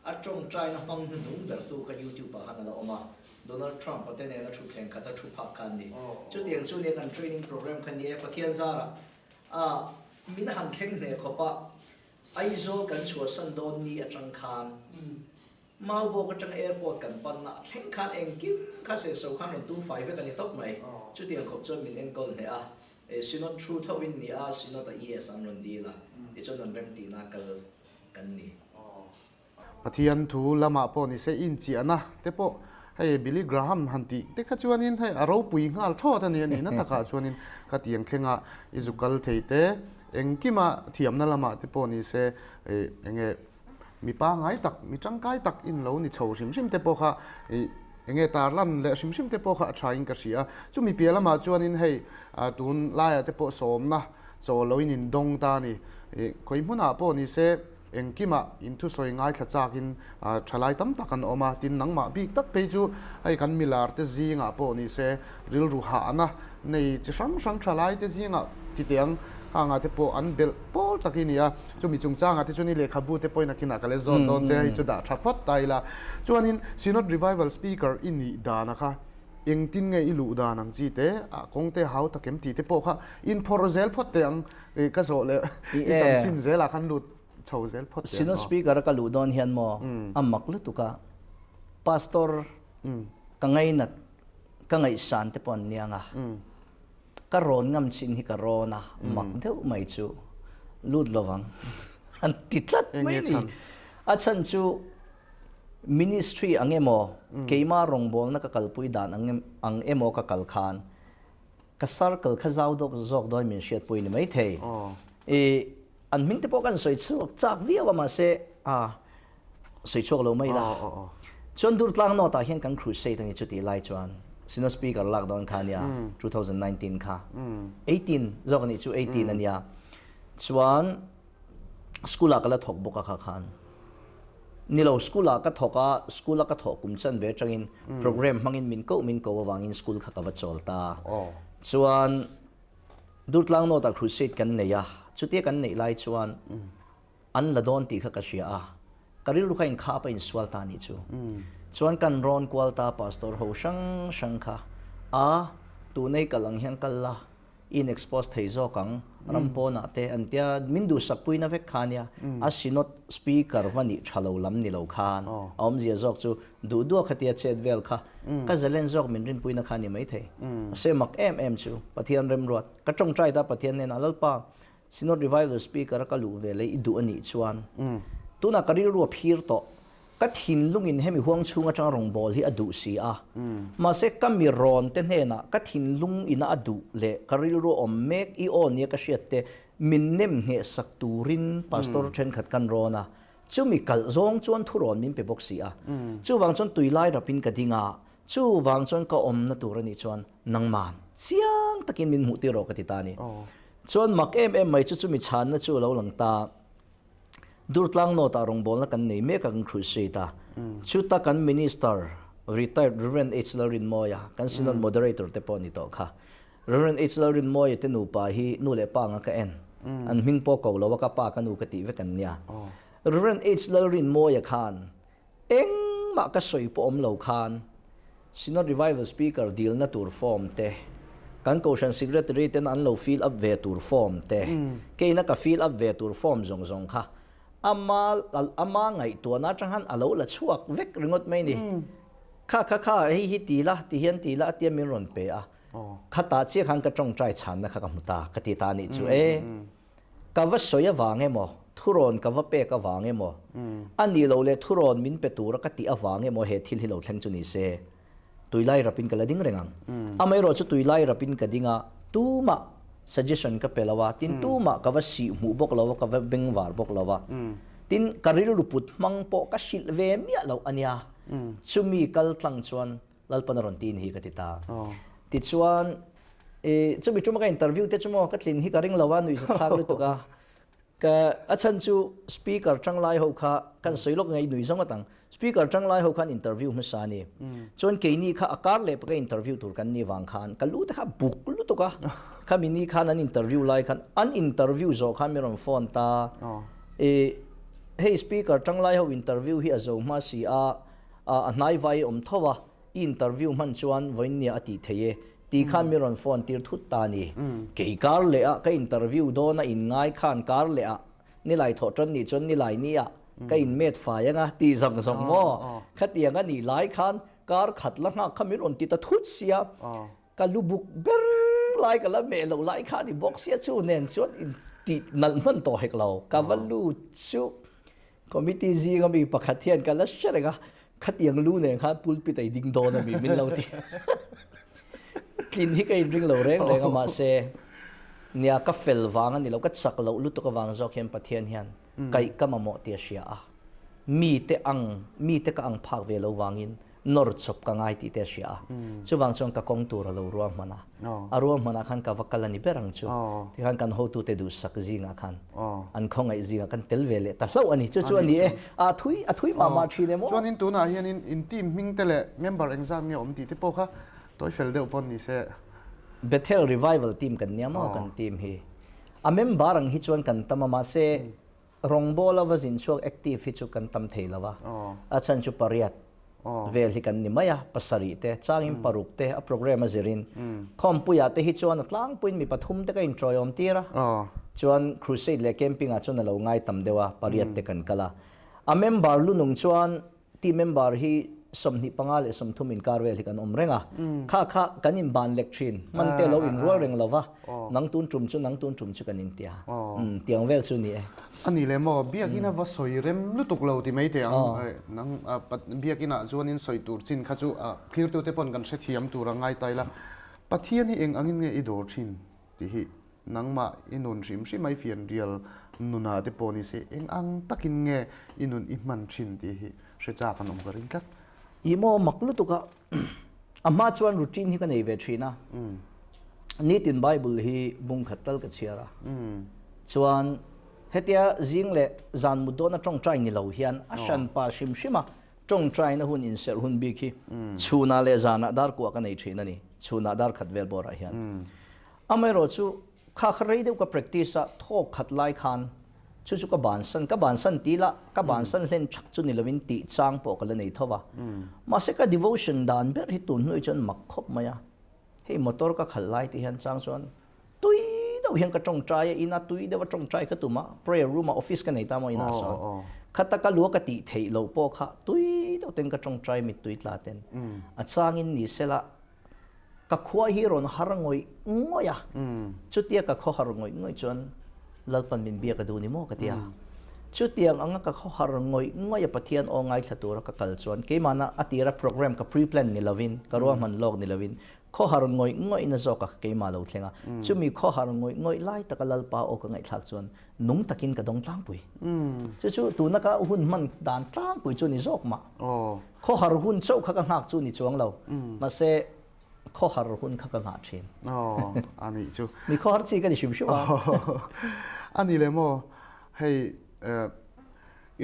Speaker 2: atong try na pang nung ber tu ka YouTube pa han la oma Donald Trump patene na thu thleng kha ta thu phak khan ni chu tiang chu ne kan training program khan ni pathian zara min han thleng ne khopa ai zo kan chua san don ni atang khan mau bo ka tang airport kan pan na thleng khan eng kim kha se so khan 25 kan ni top mai chu tiang khop chon min en kol ne sinot true thawin ni sinot a yes an ron di la ti chon an rem ti na kal kan ni
Speaker 1: pathian thu lama po ni se in chi ana te po hey Billy Graham hanti te kha chuanin hey aro pui ngal tho ta ni na taka chuanin ka tiang thlenga izukal theite engkima thiam na lama te po ni se enge mi pa ngai tak mi changkai tak in lo ni chho sim te po kha enge tar lan le sim te po kha thain ka sia chu mi pia lama chuanin hey tun la ya te po som na cho loin in dong ta ni khoi hmuna po ni se engkima into soi ngai thla chakin thalai tam takan oma tin nangma bik tak pe chu ai kan milar te zinga po ni se ril ru ha na nei chi sang thalai te zinga ti tiang anga te po an bel pol takinia chu mi chung changa te chuni le khabu te poina kina kale zon don che hi chu da thapot taila chuanin sinot revival speaker ini dana kha engtin nge ilu da nang chi te kongte hau takem ti te po kha in forzel phot te ang ka zo le I chang chin zela khan lut chhozel phot te
Speaker 2: sinot speaker ka lu don hian mo amak lu tuka pastor ka ngai san te pon nianga ka ron ngam chin hi ka rona mak deu mai chu lut lowang an titlat mai ni a chan chu ministry angemo keima rongbol na ka kalpui dan ang emo ka kalkhan ka circle kha zau dok zok doi min shet pui ni mai thei an ming te po kan soi chu chak viawa ma se soi chok lo mai la chon dur tlang no ta hian kan crusade ani chu ti lai chuan Sino speaker lockdown khania 2019 kha 18 zok ni chu 18 ania chuan skula kala thok boka kha khan nilo skula ka thok kum chan ve tangin program mangin min ko wangin school kha ka ba cholta chuan durtlang no ta crusade kan ne ya chuti kan nei lai chuan an la don ti kha ka sia karil ru kha in kha pa in swal ta ni chu chuan kan ron kwalta pastor ho sang kha tu nei kalang hian kalla in expose thei zo kang rampo na te antia mindu sapui na ve khania sinot speaker vani thalo lam ni lo khan om zia zok chu du khatia chet vel kha ka zalen zok min rin puina khani mai thei se mak em chu pathian rem rot ka tong trai ta pathian nen alalpa sinot revival speaker ka lu ve le du ani chuan tuna karir ru phir to ka thin lungin hemi huang chunga chang rong bol hi adu si ma se kami ron te hena ka thin lung ina adu le karil ro om mek I on ye ka shiate min nem nge sak turin pastor then khat kan rona chu mi kal zong chuan thuron min pe box si chu wang chon tuilai rapin ka dinga chu wang chon ka om na turani chuan nangman chiang takin min mu ti ro ka ti tani chuan mak em mai chu mi chan na chu lo lang ta durtlang no ta rong bol na kan nei me kan crusade ta chuta kan minister retired Reverend H. Lorin Moya kan sinod moderator te pon ito kha Reverend H. Lorin Moya te nu pa hi nu le pa nga ka en an ming po ko lo ka pa kan nu ka ti ve kan nya Reverend H. Lorin Moya khan eng ma ka soi po om lo khan Synod Revival Speaker deal na tur form te kan Caution Secretary ten an lo fill up ve tur form te ke na ka fill up ve tur form zong kha ama ngai tu na chang han alo la chuak vek ringot mai ni kha hi ti la ti hian ti la ti min ron pe a kha ta che khan ka tong trai chan na kha ka muta ka ti ta ni chu ka va soya wange mo thuron ka va pe ka wange mo ani lo le thuron min pe tur ka ti a wange mo he thil hi lo thleng chu ni se tuilai rapin kala ding rengang amai ro chu tuilai rapin ka dinga tu ma suggestion ka pelawa tin tu ma ka va si mu bok lawa ka va beng war bok lawa tin karil ruput mang po ka sil ve mi lo ania chumi kal tlang chuan lalpan ron tin hi ka ti ta ti chuan chumi chuma ka interview te chumo ka tlin hi ka ring lawa nui sa thak lu to ka ka achan chu speaker changlai ho kha kan soilok ngai nui zong atang speaker changlai ho khan interview ma sa ni chon ke ni kha akar le pa interview tur kan ni wang khan ka lu ta kha buk lu to ka kha mini khan an interview lai khan an interview zo khan mi ron phone ta hey speaker changlai ho interview hi azo ma si a nai vai thowa interview man chuan voin ni ati theye ti khan mi ron phone tir thut ta ni ke kar le a ka interview do na in ngai khan kar le a ni lai tho tron ni chon ni lai ni a ka in met fa yanga ti zong mo khat yang ani lai khan kar khat la nga kha mi ron ti ta thut sia ka lu buk ber lai ka la me lo lai khan ni box sia chu nen chon in ti nal man to hek lo ka valu chu committee zi ga mi pakhat hian ka la sharega khat yang lu ne kha pulpit ai ding do na mi min lo ti kin hi kai ring lo reng le ma se nia ka fel wang ani lo ka chak lo lu to ka wang zo khem pathian hian kai ka ma mo ti sia a mi te ka ang phak ve lo wangin nor chop ka ngai ti te sia chu wang chong ka kong tur lo ruam mana aruam mana khan ka wakala ni berang chu ti khan kan ho tu te du sak zinga khan an khong ai zinga kan tel vele ta hlo ani chu ani a thui ma thi ne mo
Speaker 1: chuan in tu na hian in team ming tele member exam mi om ti te po kha toy fel de upon ni se
Speaker 2: Bethel Revival team kan niamo kan team hi a member ang hi chuan kan tamama se rong bola wazin chuak active hi chu kan tam theilawa a chan chu pariat vel hi kan ni maya pasari te changin paruk te a program azirin khom puya te hi chuan atlang puin mi pathum te ka enjoy om tira chuan crusade le camping a chun lo ngai tam dewa pariat te kan kala a member lu nung chuan team member hi somni pangal somthum in karvel hi kan omrenga kha kanin ban lectrin man te lo in rual reng lova nang tun tum chu kanin tia tiang vel chu ni
Speaker 1: ani le mo biakina va soirem lutuk lo ti mai te ang nang biakina chuanin soitur chin kha chu clear tu te pon kan se thiam tur angai taila pathian hi eng angin nge idor thin ti hi nangma inun rim si mai fian real nuna te poni se eng ang takin nge inun iman thin ti hi se cha kan om garin kat
Speaker 2: imo maklu tu ka amma chuan routine hi ka nei ve thina nitin bible hi bung khatal ka chiara chuan hetia jing le zan mu do na tong trai ni lo hian a shan pa shim shima tong trai na hun in ser hun bi khi chuna le zana dar ko ka nei thina ni chuna dar khat vel bor a hian amai ro chu kha khrei de ka practice a thok khat lai khan chu ka ban san ti la ka ban san len chak chu ni lovin ti chang po ka le nei thowa ma se ka devotion dan ber hi tun hnoi chon mak khop maya hei motor ka khal lai ti han chang chuan tui do hian ka tong trai ina tui de wa tong trai ka tuma prayer room office ka nei ta mo ina so khata ka lu ka ti thei lo po kha tui do ten ka tong trai mi tui tla ten a changin ni sela ka khua hi ron harangoi ngoya chutia ka kho harangoi ngoi chuan lalpan min bia ka du ni mo ka tia chutiang anga ka kho harangoi ngoya pathian o ngai thlatura ka kal chuan ke mana atira program ka pre plan ni lovin karwa man log ni lovin kho harangoi ngoi na zo ka ke ma lo thlenga chumi kho harangoi ngoi lai ta ka lalpa o ka ngai thlak chuan nung takin ka dong tlang pui chu tu na ka hun man dan tlang pui chu ni zok ma kho har hun chau kha ka ngak chu ni chuang lo ma se kho har hun kha ka nga thin
Speaker 1: ani chu
Speaker 2: mi kho har chi ka ni shim shwa
Speaker 1: ani le mo hei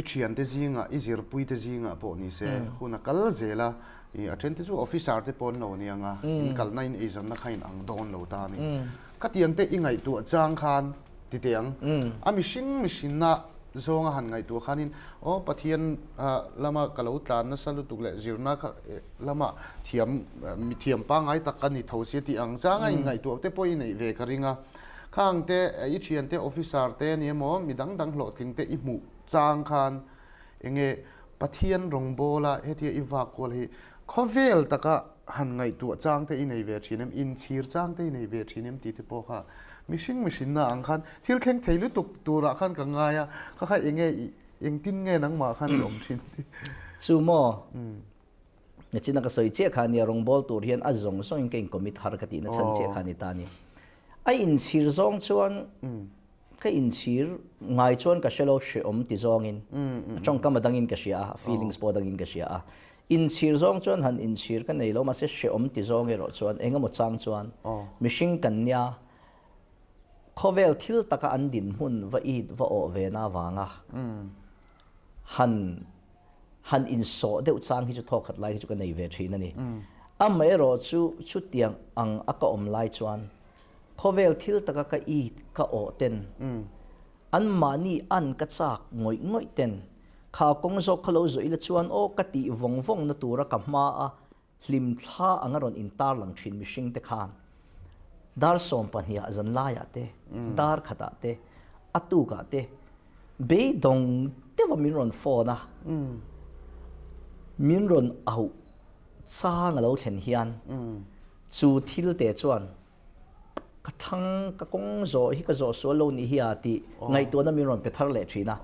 Speaker 1: ichian te zinga izir pui te zinga po ni se huna kal zela I attend to officer te pon no ni anga in kal nine izon na khain ang don lo ta ni ka tiang te ingai tu chang khan ti tiang ami sing na zonga han ngai tu khanin o pathian lama kalau tlan na salu tukle zirna kha lama thiam pa ngai takani thosi ti ang changa ngai tu te poi nei ve karinga khang te I thian te officer te ni mo midang dang hlo ting te I mu chang khan enge pathian rongbola hetia iwa kol hi khovel taka han ngai tu chang te inei ve thinem in chir chang te inei ve thinem ti te po kha machine na ang khan thil kheng theilu tuk tura khan ka ngaya kha enge engtin nge nang ma khan rom thin ti
Speaker 2: chu mo ne china ka soi che khan ya rongbol tur hian azong so in kein commit har ka ti na chan che khan ta ni ai in chir zong chuan ka in chir ngai chuan ka shelo she ti zong in chong ka madang in ka sia feelings po dang in ka sia in chir zong chuan han in chir ka nei lo ma se she ti zong e ro chuan enga mo chang chuan mishing kan nya khovel thil taka an din hun va id va o ve na wanga han in so deuh chang hi chu thok khat lai chu ka nei ve thina ni mai ro chu tiang ang aka om lai chuan khovel thil taka ka I ka o ten an mani an ka chak ngoi ten kha kong zo khalo zo ila chuan o ka ti vong na tura ka ma a hlim thla angaron in tar lang thin mishing te khan dar som pania zan la ya te dar khata te atu ka te be dong te wa min ron fo na min ron au chang lo thlen hian chu thil te chuan ka thang ka kong zo hi ka zo so lo ni hi ati ngai to na min ron pe thar le thina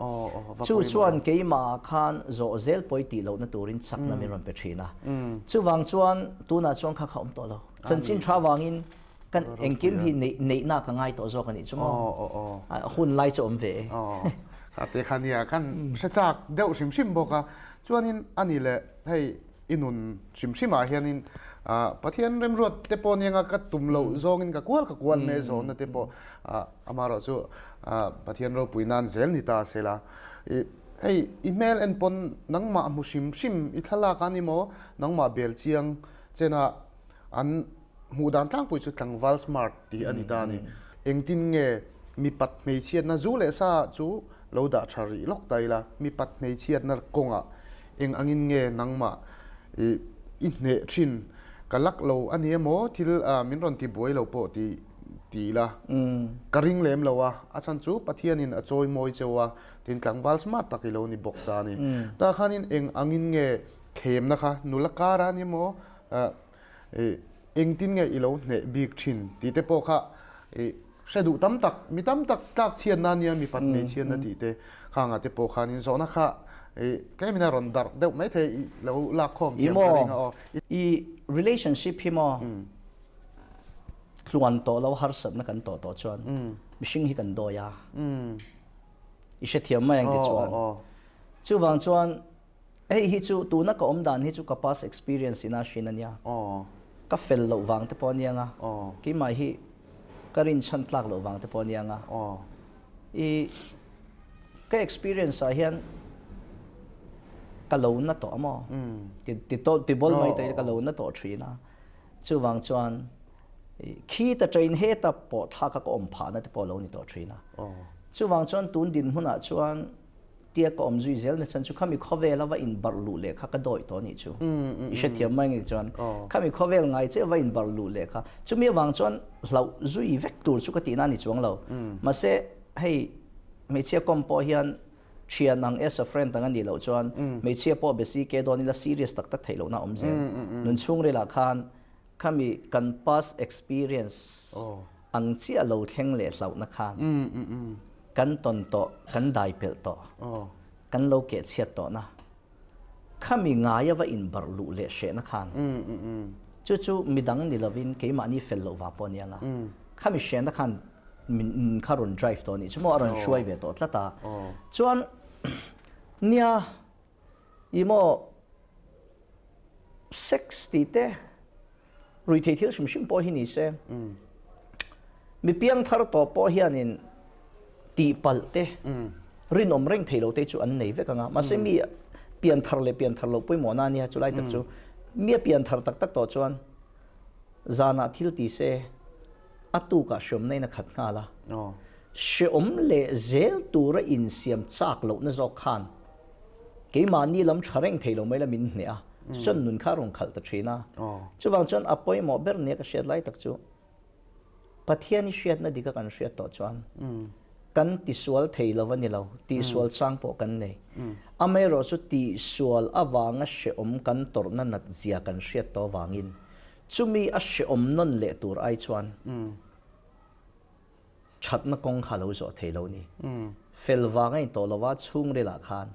Speaker 2: chu chuan ke ma khan zo zel poi ti lo na turin chak na min ron pe thina chu wang chuan tu na chuan kha khom to lo chan chin tha wangin kan engkim hi nei na ka ngai to zo kan ni chu hun lai chu om ve
Speaker 1: kha te khania kan se chak deuh sim boka chuanin ani le hei inun sim a hianin pathian rem ruat te po nianga ka tumlo zongin ka kwal me zon na te po amaro chu pathian ro puinan zel ni ta sela hei email en pon nangma mu sim I thala ka ni mo nangma bel chiang chena an mudan tang pui chu tlang wal smart ti anita ni engtin nge mi pat mei chiat na zu le sa chu lo da thari lok taila mi pat mei chiat na konga eng angin nge nangma in ne thin kalak lo ani mo thil min ron ti boi lo po ti la karing lem lo wa achan chu pathian in achoi moi chewa tin tlang wal smart takilo ni bok ta ni ta khanin eng angin nge khem na kha nulakara ni mo engtin nge ilo ne big thin ti te po kha shedu tam tak tak chian na nia mi pat me chian na ti te khanga te po khanin zona kha cái mình ron dar deuh mai the lo la khom chiam ringa o
Speaker 2: I relationship hi mo tluan to lo har sab na kan to chuan mishing hi kan do ya I she thiam mai ang ti chuan chu wang chuan ei hi chu tu na ka om dan hi chu ka past experience ina shinania ka fel lo wang te pon yanga ki mai hi karin chan tlak lo wang te pon yanga I ka experience a hian ka lo na to mo ti bol mai te ka lo na to thina chu wang chuan khi ta train he ta po tha ka ko om pha na te po lo ni to thina chu wang chuan tun din huna chuan tia ko om zui zel na chan chu khami khovel wa in barlu le kha ka doi to ni chu I she thiam mai ngi chuan khami khovel ngai che wa in barlu le kha chu mi wang chuan hlau zui vek tur chu ka ti na ni chuang lo ma se hei me chia kom po hian chian ang as a friend tang ani lo chuan me chia po besi ke don ila serious tak tak thailo na om zen nun chung re la khan khami kan past experience ang chia lo thleng le hlau na khan kan ton to kan dai pel to kan lo ke chiat to na khami nga ya wa in bar lu le she na khan chu midang ni lovin ke ma ni fel lo wa pon yanga khami she na khan min kharun drive to ni chumo aron shuai ve to tlata chuan nia imo 60 te rui thei thil shim po hi ni se mi piang thar to po hianin ti pal te rin om reng theilo te chu an nei ve kanga ma se mi pian thar lo poi mo na nia chu lai tak chu mi pian thar tak tak to chuan zana thil ti se atu ka shom nei na khat nga la she le zel tura in siam chak lo na zo khan ke ma ni lam thareng theilo mai la min ne a chon nun kha rong khal ta thina chuwang chon apoi mo ber ne ka shet lai tak chu pathian ni shet na dika kan shet to chuan kan ti sual theilo wa ni lo ti sual chang po kan nei amai ro su ti sual awanga she kan tor na nat zia kan shet to wangin chumi a she non le tur ai chuan chat na kong khalo zo theilo ni fel wangai to lawa chung re la khan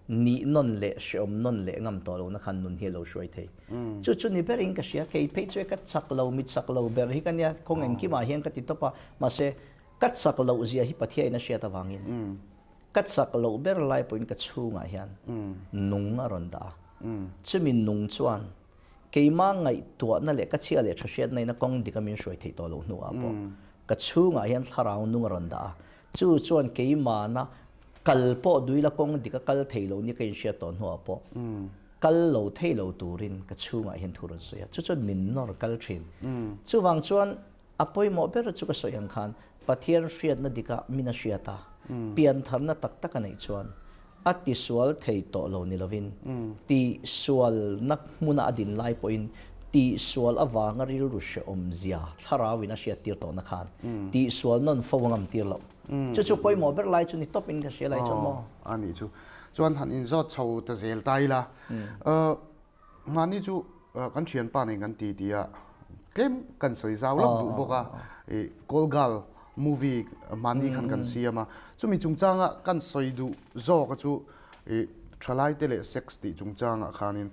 Speaker 2: ni non le shom non le ngam to lo na khan nun hi lo shoi thei chu chu ni bering ka sia ke pe chwe ka chak lo mi chak lo ber hi kan ya kong en ki ma hian ka ti to pa ma se ka chak lo zia hi pathia na sia ta wangin ka chak lo ber lai point ka chunga hian nung a ron da chumi nung chuan ke ma ngai to na le ka chia le tha shet nei na kong di ka min shoi thei to lo nu a po ka chunga hian tharau nung ron da chu chuan ke ma na kal po duila kong dika kal theilo ni kain sia ton ho po kal lo theilo turin ka chunga hian thuron soya chu chuan min nor kal thin chu wang chuan apoi mo ber chu ka soyang khan pathian riat na dika mina sia ta pian tharna tak tak nei chuan ati sual thei to lo ni lovin ti sual nak muna adin lai point ti sual awanga ril ru she zia tharawina sia tir to na khan ti sual non fawangam tir lo chu chu poi mo ber lai chu ni top in ka sia lai chu mo
Speaker 1: ani chu chuan han in zot chho ta zel tai la mani chu kan thian pa nei kan ti tia kem kan soi zaw lo du boka e kolgal movie mani khan kan siama chumi chungchanga kan soi du zo ka chu e thalai tele sex ti chungchanga khanin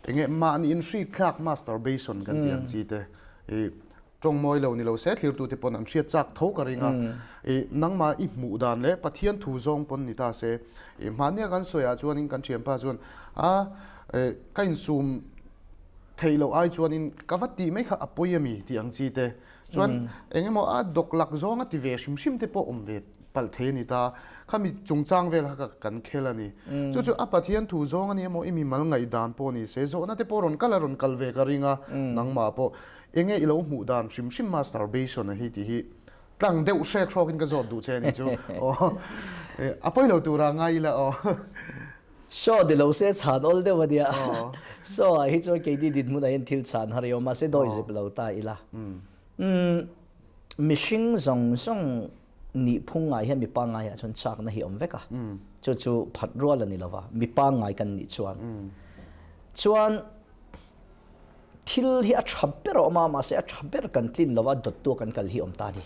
Speaker 1: enge mani in free clap masturbation kan tiang chi te e trong moi lo ni lo se thlir tu te pon an thria chak tho ka ringa e nangma i mu dan le pathian thu zong pon ni ta se e mania kan soya chuan in kan thiam pa chuan a e kain sum thailo ai chuan in kawati mai kha apoyami ti ang chi te chuan engemaw a doklak zonga ti ve shim shim te po ve pal the ni ta khami chungchang vel ha kan khelani chu chu a pathian thu zong ani mo imi mal ngai dan po ni se zo na te poron kalaron kalve ka ringa nangma po enge ilo mu dan shim shim masturbation hi ti hi tlang deuh shek rokin ka zot du che ni chu o apoi lo tura ngai la o
Speaker 2: so de lo se chan ol de wadia so hi chu ke di dit mu na in thil chan har yo ma se doi zip lo ta ila mishing zong song ni phunga hian mi pa ngai chon chak na hi om veka chu chu phat rol ani lova mi pa ngai kan ni chuan chuan thil hi a thabber oma ma se a thabber kan tlin lova dot tu kan kal hi om ta ni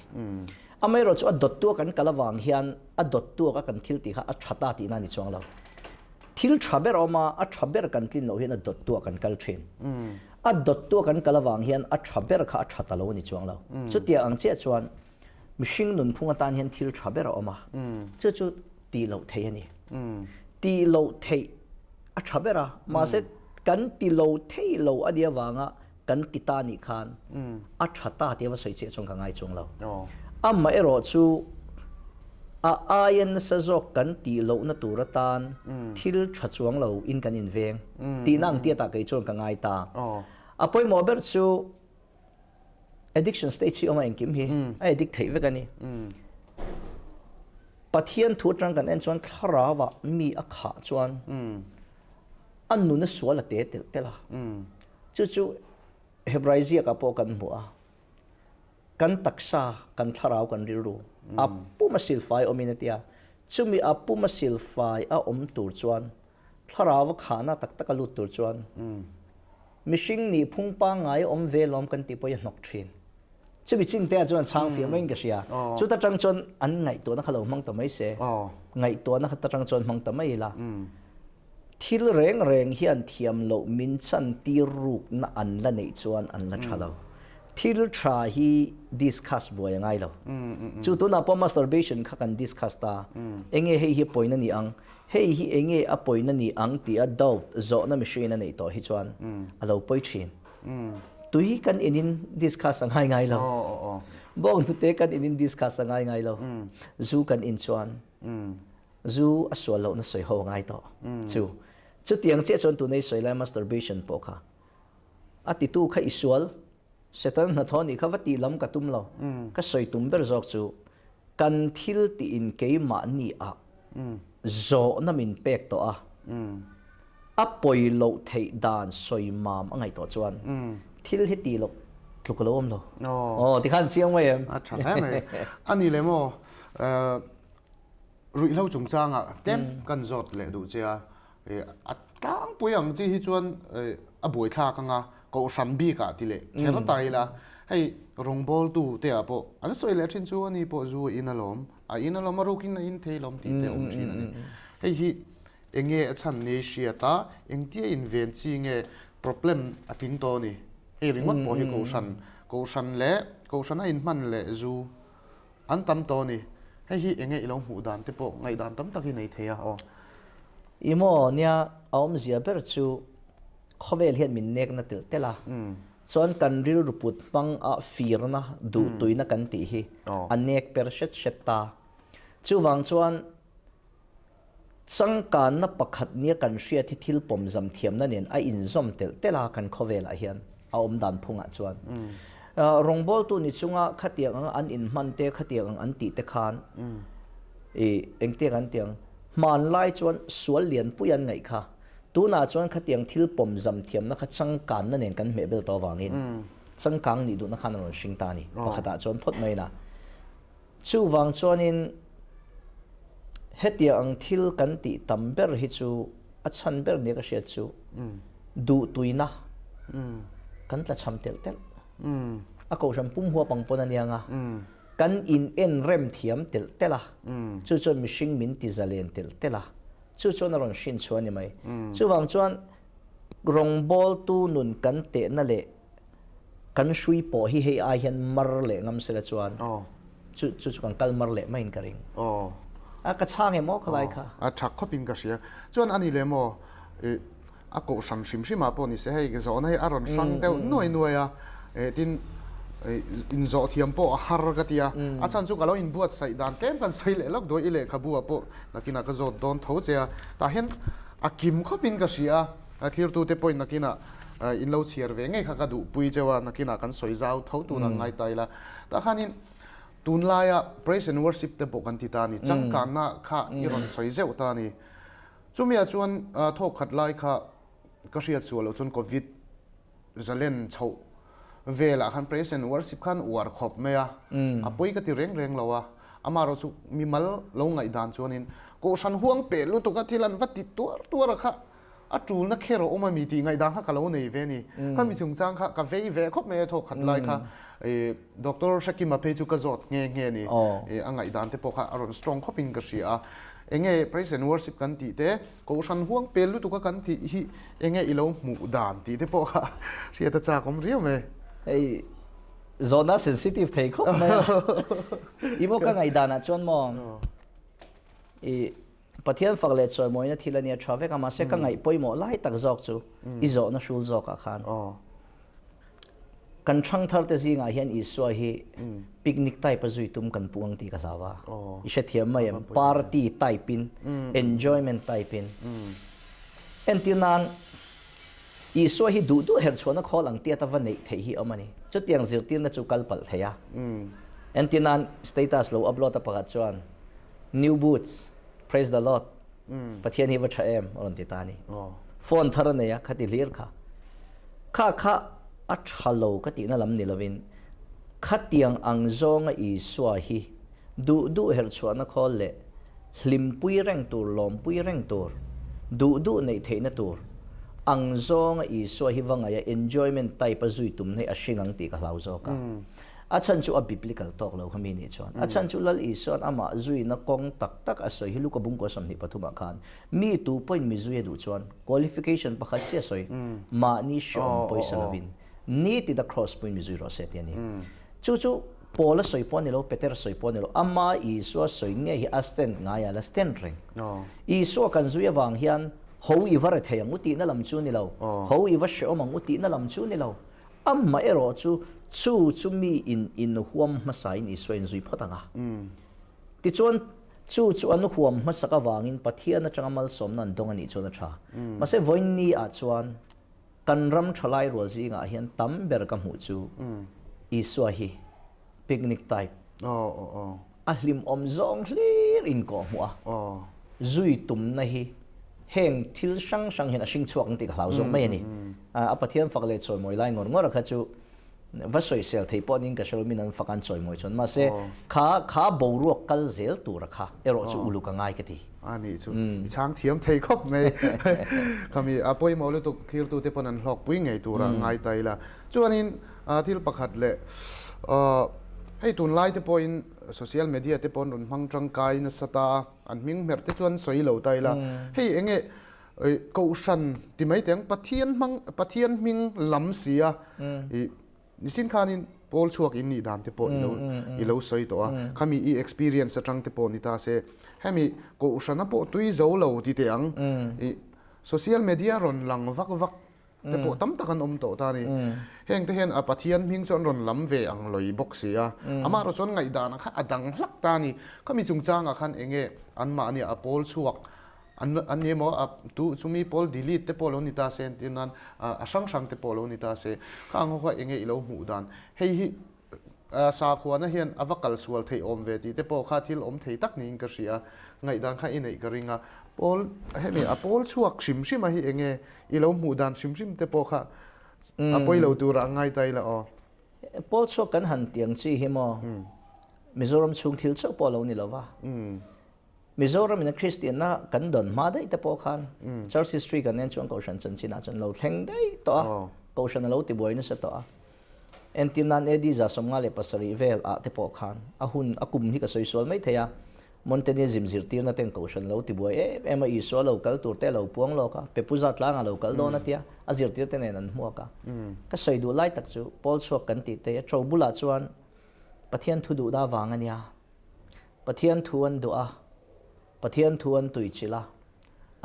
Speaker 2: amai ro chu a dot tu kan kalawang hian a dot tu ka kan thil ti kha a thata ti na ni chuang lo thil thabber oma a thabber kan tlin lo hian a dot tu kan kal thin a dot tu kan kalawang hian a thabber kha a thata lo ni chuang lo chu tia ang che chuan mishing nun phunga tan hian thil thabber oma chu chu ti lo thei ani ti lo thei a thabera ma se kan ti lo thei lo adia wanga kan kita ni khan a thata te wa soi che chong ka ngai chung lo amma ero chu a ayan sa zo kan ti lo na turatan thil tha chuang lo in kan in veng ti nang tia ta kai chong ka ngai ta apoi mo ber chu addiction stage hi oma engkim hi addict thei ve kani pathian thu tang kan en chuan kharawa mi a kha chuan an nu na suala te te la chu chu hebraizia ka po kan bua kan taksa kan tharau kan riru apu masil fai ominatia chumi apu masil fai a om tur chuan tharawa khana tak tak alut tur chuan mishing ni phungpa ngai om velom kan ti poi nok thin chumi chin te chuan chang fiam ring ka sia chu ta tang chon an ngai to na khalo mang ta mai se ngai to na ta tang chon mang ta mai la thil reng reng hian thiam lo min chan ti ruk na an la nei chuan an la thalo thil tha hi discuss boy ngai lo chu tu na po masturbation kha kan discuss ta enge hei hi poina ni ang hei hi enge a poina ni ang ti a doubt zo na machine na nei to hi chuan alo poi thin tui kan inin discuss ngai ngai lo bong tu te kan inin discuss ngai ngai lo zu kan in chuan zu aswal lo na soi ho ngai to chu tiang che chon tu nei soi lai masturbation po kha ati tu kha iswal setan na thoni kha wati lam ka tum lo ka soi tum ber jok chu kan thil ti in keima ni a zo na min pek to a a poilo thei dan soi mam angai to chuan thil hi ti lo tlukalom lo ti khan chiang mai em
Speaker 1: a tha mai ani le mo rui lo chung changa tem kan zot le du chia a tang puyang chi hi chuan a boi thla ka nga ko sam bi ka ti le thela tai la hei rong bol tu te a po an soi le thin chu ani po zu in alom marukin na in theilom ti te om thin ani hei hi enge achan ne shia ta engtia invent chi nge problem atin to ni e ringmat po hi ko san a in man le zu an tam to ni hei hi enge ilong hu dan te po ngai dan tam taki nei thea o
Speaker 2: imo nia aum zia ber chu khovel hian min nek na tel tela chuan kan ril ruput pang a firna du tuina kan ti hi anek per shet ta chuwang chuan changkan na pakhat nia kan hria thi thil pom zam thiam na nen a in zom tel tela kan khovel a hian a om dan phunga chuan rongbol tu ni chunga khatiang an in man te khatiang an ti te khan engte kan tiang man lai chuan sual lian puyan ngai kha tuna chuan khatiang thil pom zam thiam na kha changkan na nen kan mebel to wangin changkang ni du na khan ron hring ta ni pakhata chuan phot mai na chuwang chuan in hetia ang thil kan ti tamber hi chu a chan ber ne ka hria chu du tuina kan tla cham tel tel a ko ram pum huwa pangpon anianga kan in en rem thiam tel tela chu chon mishing min ti zalen tel tela chu chon ron shin chuan mai chu wang chuan rong bol tu nun kan te na le kan shui po hi hei a hian mar le ngam se la chuan chu kan kal mar le main karing a ka chang emo khalai kha
Speaker 1: a thak khopin ka sia chuan ani le mo a ko sam sim sima po ni se hei ke zon hei aron sang deu noi a tin in zo thiam po a har ka tia a chan chu kalo in buat sai dan kem kan sai le lok doi ile khabu a po nakina ka zo don tho chea ta hen a kim khopin ka sia a thir tu te point nakina in lo chiar ve nge kha ka du pui chewa nakina kan soi zau tho tu na ngai taila ta khanin tun laia praise and worship te po kan ti ta ni chang kan na kha i ron soi zeu ta ni chumia chuan thok khat lai kha ka ria chu lo chun covid zalen chho vela khan praise and worship khan war khop meya apoi ka ti reng lawa amaro chu mimal lo ngai dan chuanin ko san huang pe lu to ka thilan vati tur kha a tul na khero oma mi ti ngai dang kha kalo nei ve ni kha mi chung chang kha ka ve khop me tho khat lai kha doctor shakim a pe chu ka zot nge ni angai dan te po kha aron strong khopin ka sia enge praise and worship kan ti te ko san huang pe lu to ka kan ti hi enge ilo mu dan ti te po kha sia ta cha kom riu me
Speaker 2: ei zona sensitive thei khop mai imo ka ngai dana chuan mong pathian fakle choi moina thilania traffic ama se ka ngai poimo lai tak jok chu i zo na shul jok a khan kan thang thar te zinga hian i swa hi picnic type a zui tum kan puang ti ka lawa i she thiam mai party type in enjoyment type in entinan i swa hi du her chona khol ang tia ta van nei thei hi amani chu tiang zir tir na chu kalpal theya entinan status lo upload ta pagat chuan new boots praise the lord pathian hi wa tha em on ti ta ni phone thar ne ya khati lir kha a thalo ka ti na lam ni lovin khatiang ang zonga i swa hi du her chona khol le hlim pui reng tur lom pui reng tur du nei theina tur ang zonga i swa hi wanga ya enjoyment type a zui tum nei a hringang ti ka hlau zo ka a chan chu a biblical talk lo khami ni chuan a chan chu lal i son ama zui na kong tak a soi hilu ka bung ko sam ni pathuma khan mi 2 point mi zui du chuan qualification pakhat che soi ma ni shom poisalavin ni ti the cross point mi zui ro set yani chu pola soi pon ni lo peter soi pon ni lo ama i so soi nge hi asten nga ya la sten reng i so kan zui wang hian ho i var theyang uti na lam chu ni lo ho i va she omang uti na lam chu ni lo amma ero chu mi in huam masai ni so in zui photanga ti chuan chu an huam masaka wangin pathian na changamal som nan dong ani chona tha mase voin ni a chuan kan ram thalai rol ji nga hian tam ber ka mu chu i swa hi picnic type a hlim om zong hlir in ko hua zui tum na hi heng thil sang hin a hring chuak ti hlau zong mai ni a pathian fak le choi moi lai ngor kha chu va soi sel thei pon in ka shol min an fakan choi moi chon ma se kha bo ruak kal zel tu ra kha ero chu ulu ka ngai ka ti
Speaker 1: ani chu chang thiam thei khop me khami apoi mo le to clear tu te pon an hlok pui ngai tu ra ngai tai la chuanin thil pakhat le hei tun lai te point social media te pon run hmang tang kai na sata an ming mer te chuan soi lo tai la hei enge ko shan ti mai teng pathian ming lam sia nisin khanin pol chuak in ni dan te po ilo soi to a khami e experience atang te po ni ta se hemi ko shana po tui zo lo ti te ang social media ron lang vak te po tam takan to ta ni heng te hen a pathian ming chon ron lam ve ang loi box sia ama ro chon ngai dan kha adang hlak ta ni khami chung changa khan enge an ma ni a pol chuak an ne mo tu chumi pol delete te pol oni ta sen tinan a sang te pol oni ta se kha ngo kha enge ilo mu dan hei hi sa khuana hian avakal sual thei om ve ti te po kha thil om thei tak ni ka ria ngai dan kha inei ka ringa pol hemi a pol chuak shim a hi enge ilo mu dan shim te po kha a poi lo tu ra ngai tai la o
Speaker 2: pol chuak kan han tiang chi hi mo Mizoram chung thil chak pol oni lova Mizoram in a Christian na kan don ma dai te po khan church history kan nen chuan ko shan chan china chan lo thleng dai to ko shan lo ti boy na sa to en tin nan edi za somnga le pasari vel a te po khan a hun akum hi ka soi sol mai theya montanism zir tir na ten ko shan lo ti boy ema I so lo kal tur te lo puang lo ka pe puza tlang a lo kal do na tia a zir tir te nen an hua ka soi du lai tak chu pol chuak kan ti te tro bula chuan pathian thu du da wang ania pathian thu an du a pathian thu an tui chila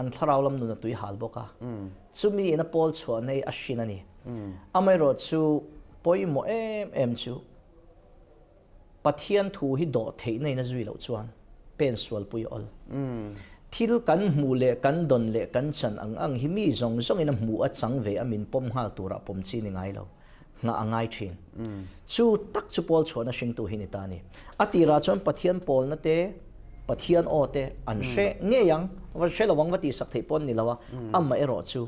Speaker 2: an tharau lam nu na tui hal boka chumi ina pol chho nei a shin ani amai ro chu poi mo em chu pathian thu hi do thei nei na zui lo chuan pen sual pui ol thil kan mu le kan don le kan chan ang hi mi zong ina mu a chang ve amin pom hal tura pom chi ni ngai lo nga angai thin chu tak chu pol chho na sing tu hi ni ta ni atira chon pathian pol na te pathian o te an she nge yang wa she lawang wati sak thei pon ni lawa amma ero chu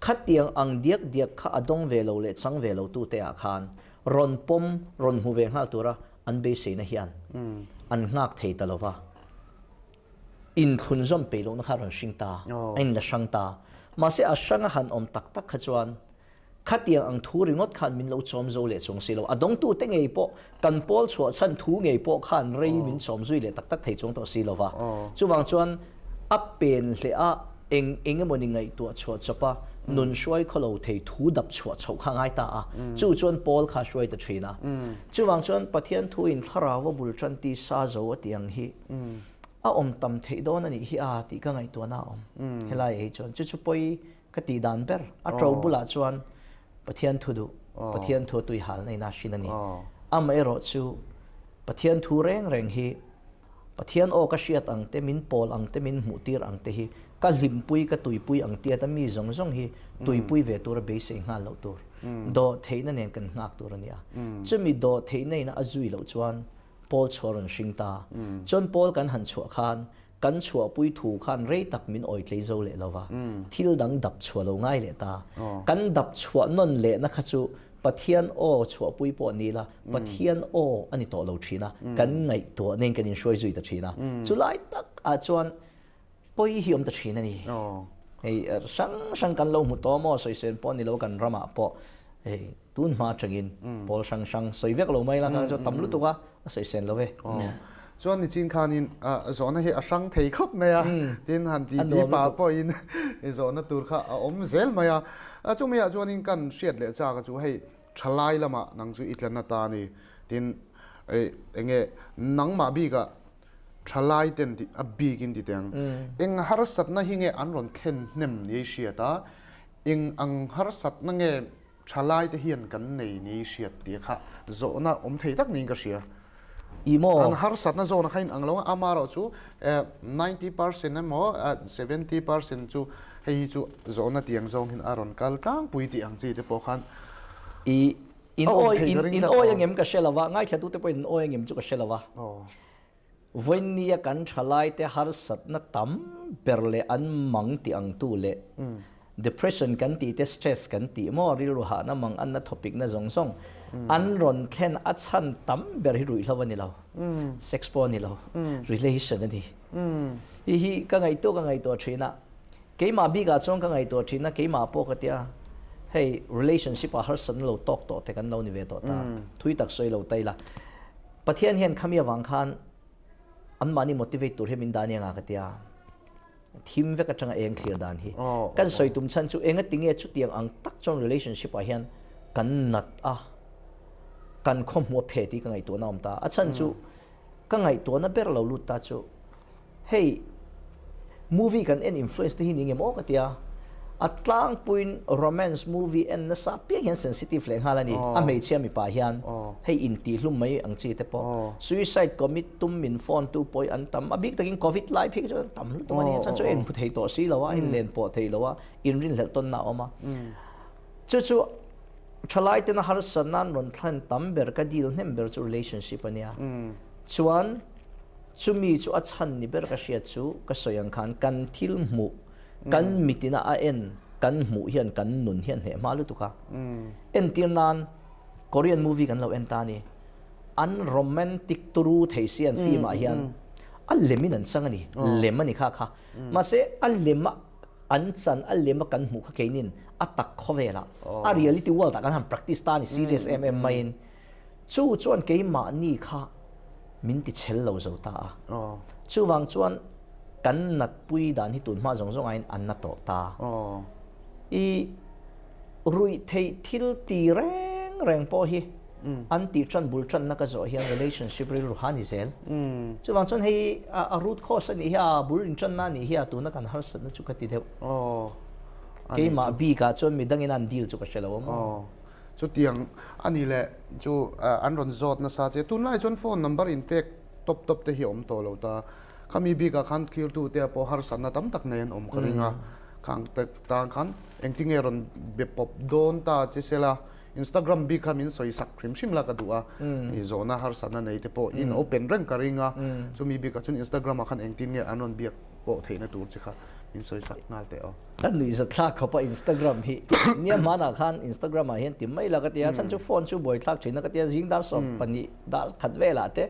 Speaker 2: khatiang ang diak kha adong ve lo le chang ve lo tu te a khan ron pom ron hu ve hal tura an be se na hian an ngak thei ta lova in khun zom pe lo na kha ron sing ta ain la sang ta ma se a sang han om tak kha chuan khatiang ang thu ringot khan min lo chom zo le chung si lo adong tu te ngei po kan pol chho chan thu ngei po khan rei min chom zui le tak thei chung to si lo wa chuwang chuan a pen hle a eng moni ngai tu chho chapa nun shoi kholo thei thu dap chho chho kha ngai ta a chu chuan pol kha shoi ta thina chuwang chuan pathian thu in tharawa bul chan ti sa zo atiang hi a om tam thei don ani hi a ti ka ngai tu na om helai e chuan chu poi ka ti dan ber a tro bula chuan pathian thu du pathian thu tui hal nei na shinani ama ero chu pathian thu reng hi pathian o ka shiat ang te min pol ang te min mutir ang te hi ka limpui ka tuipui ang tia ta mi zong hi tuipui ve tur be se nga lo tur do theina nen kan ngak tur ania chumi do theina na azui lo chuan pol choron singta chon pol kan han chua khan kan chua pui thu khan rei tak min oi tlei zo le lova thil dang dap chua lo ngai le ta kan dap chua non le na kha chu pathian o chua pui po ni la pathian o ani to lo thina kan ngai to nen kan in shoi zui ta thina chu lai tak a chuan poi hiom ta thina ni ei sang kan lo mu to mo soi sen po ni lo kan rama po ei tun ma changin pol sang soi vek lo mai la ka chu tam lu tu ka soi sen lo ve
Speaker 1: chuan ni chin khanin zona hi asang thei khop maya tin han ti pa po in zona tur kha om zel maya chumia chuanin kan hriat le cha ka chu hei thalai lama nang chu itlana ta ni tin enge nangma bi ka thalai ten ti a big in ti teng eng har sat na hi nge an ron khen nem ni sia ta eng ang har sat na nge thalai te hian kan nei ni sia ti kha zona om thei tak ni ka sia
Speaker 2: imo
Speaker 1: an har sat na zona khain anglo amaro chu 90% mo 70% chu hei chu zona tiang zong hin aron kal tang pui ti ang chi te po khan
Speaker 2: in oi yang em ka shelawa ngai thatu te po in oi ngem chu ka shelawa When nia kan thalai te har sat na tam berle an mang ti ang tu le depression kan ti te stress kan ti mo ri ru ha na mang an na topic na zong zong an ron thlen a chan tam ber hi rui hlawa ni lo sex po ni lo relation ani hi ka ngai to thina ke ma bi ga chong ka ngai to thina ke ma po ka tia hey relationship a har san lo tok to te kan lo ni ve to ta thui tak soi lo tai la pathian hian khamia wang khan an mani motivate tur hemin dania nga ka tia thim ve ka changa eng clear dan hi kan soi tum chan chu enga tinge chu tiang ang tak chong relationship a hian kan nat a kan khom mo phe ti ka ngai to na om ta a chan chu ka ngai to na ber lo lut ta chu hey movie kan en influence te hi ni ngem o ka tia atlang puin romance movie en na sa pi hian sensitive leng halani a mei chia mi pa hian hey in ti hlum mai ang chi te po suicide commit tum min phone tu poi an tam a big taking covid life hi chu tam lu tu mani chan chu en phut hei to si lawa in len po thei lawa in rin hel ton na oma chu thalai te na har sanan ron thlan tam ber ka deal nem ber chu relationship ania chuan chumi chu a chan ni ber ka sia chu ka soyang khan kan thil mu kan mitina a en kan mu hian kan nun hian he malu tuka en tirnan Korean movie kan lo en ta ni an romantic turu theisian film a hian a lemin an changani lemani kha ma se a lema an chan a lema kan mu kha keinin a tak khovela a reality world kan han practice ta ni serious main chu chuan ke ma ni kha min ti chel lo zo ta chu wang chuan kan nat pui dan hi tun ma zong zong ain an na to ta i rui thei thil ti reng po hi an ti chan bul chan na ka zo hian relationship ri ru hani zel chu wang chon hei a root cause ani hi a bul in chan na ni hi a tu na kan har san na chu ka ti deu ke ma bi ka chon mi dangin an deal chu ka shelo mo
Speaker 1: chu tiang ani le chu an ron zot na sa che tun lai chon phone number in fact top te hi om to lo ta kami bi ka khan clear tu te po har san na tam tak nen om karinga khang tak ta khan engting eron be pop don ta che sela Instagram bi khamin soi sak khrim shim la ka duwa ni zona har san na nei te po in open rank karinga chu mi bi ka chun Instagram khan engting nge anon bi po theina tur che kha in soi sak ngal te o
Speaker 2: an lui za thla khopa Instagram hi nia mana khan Instagram a hian tim mai la ka tia chan chu phone chu boy thak thina ka tia jing dar som pani dar khat ve la te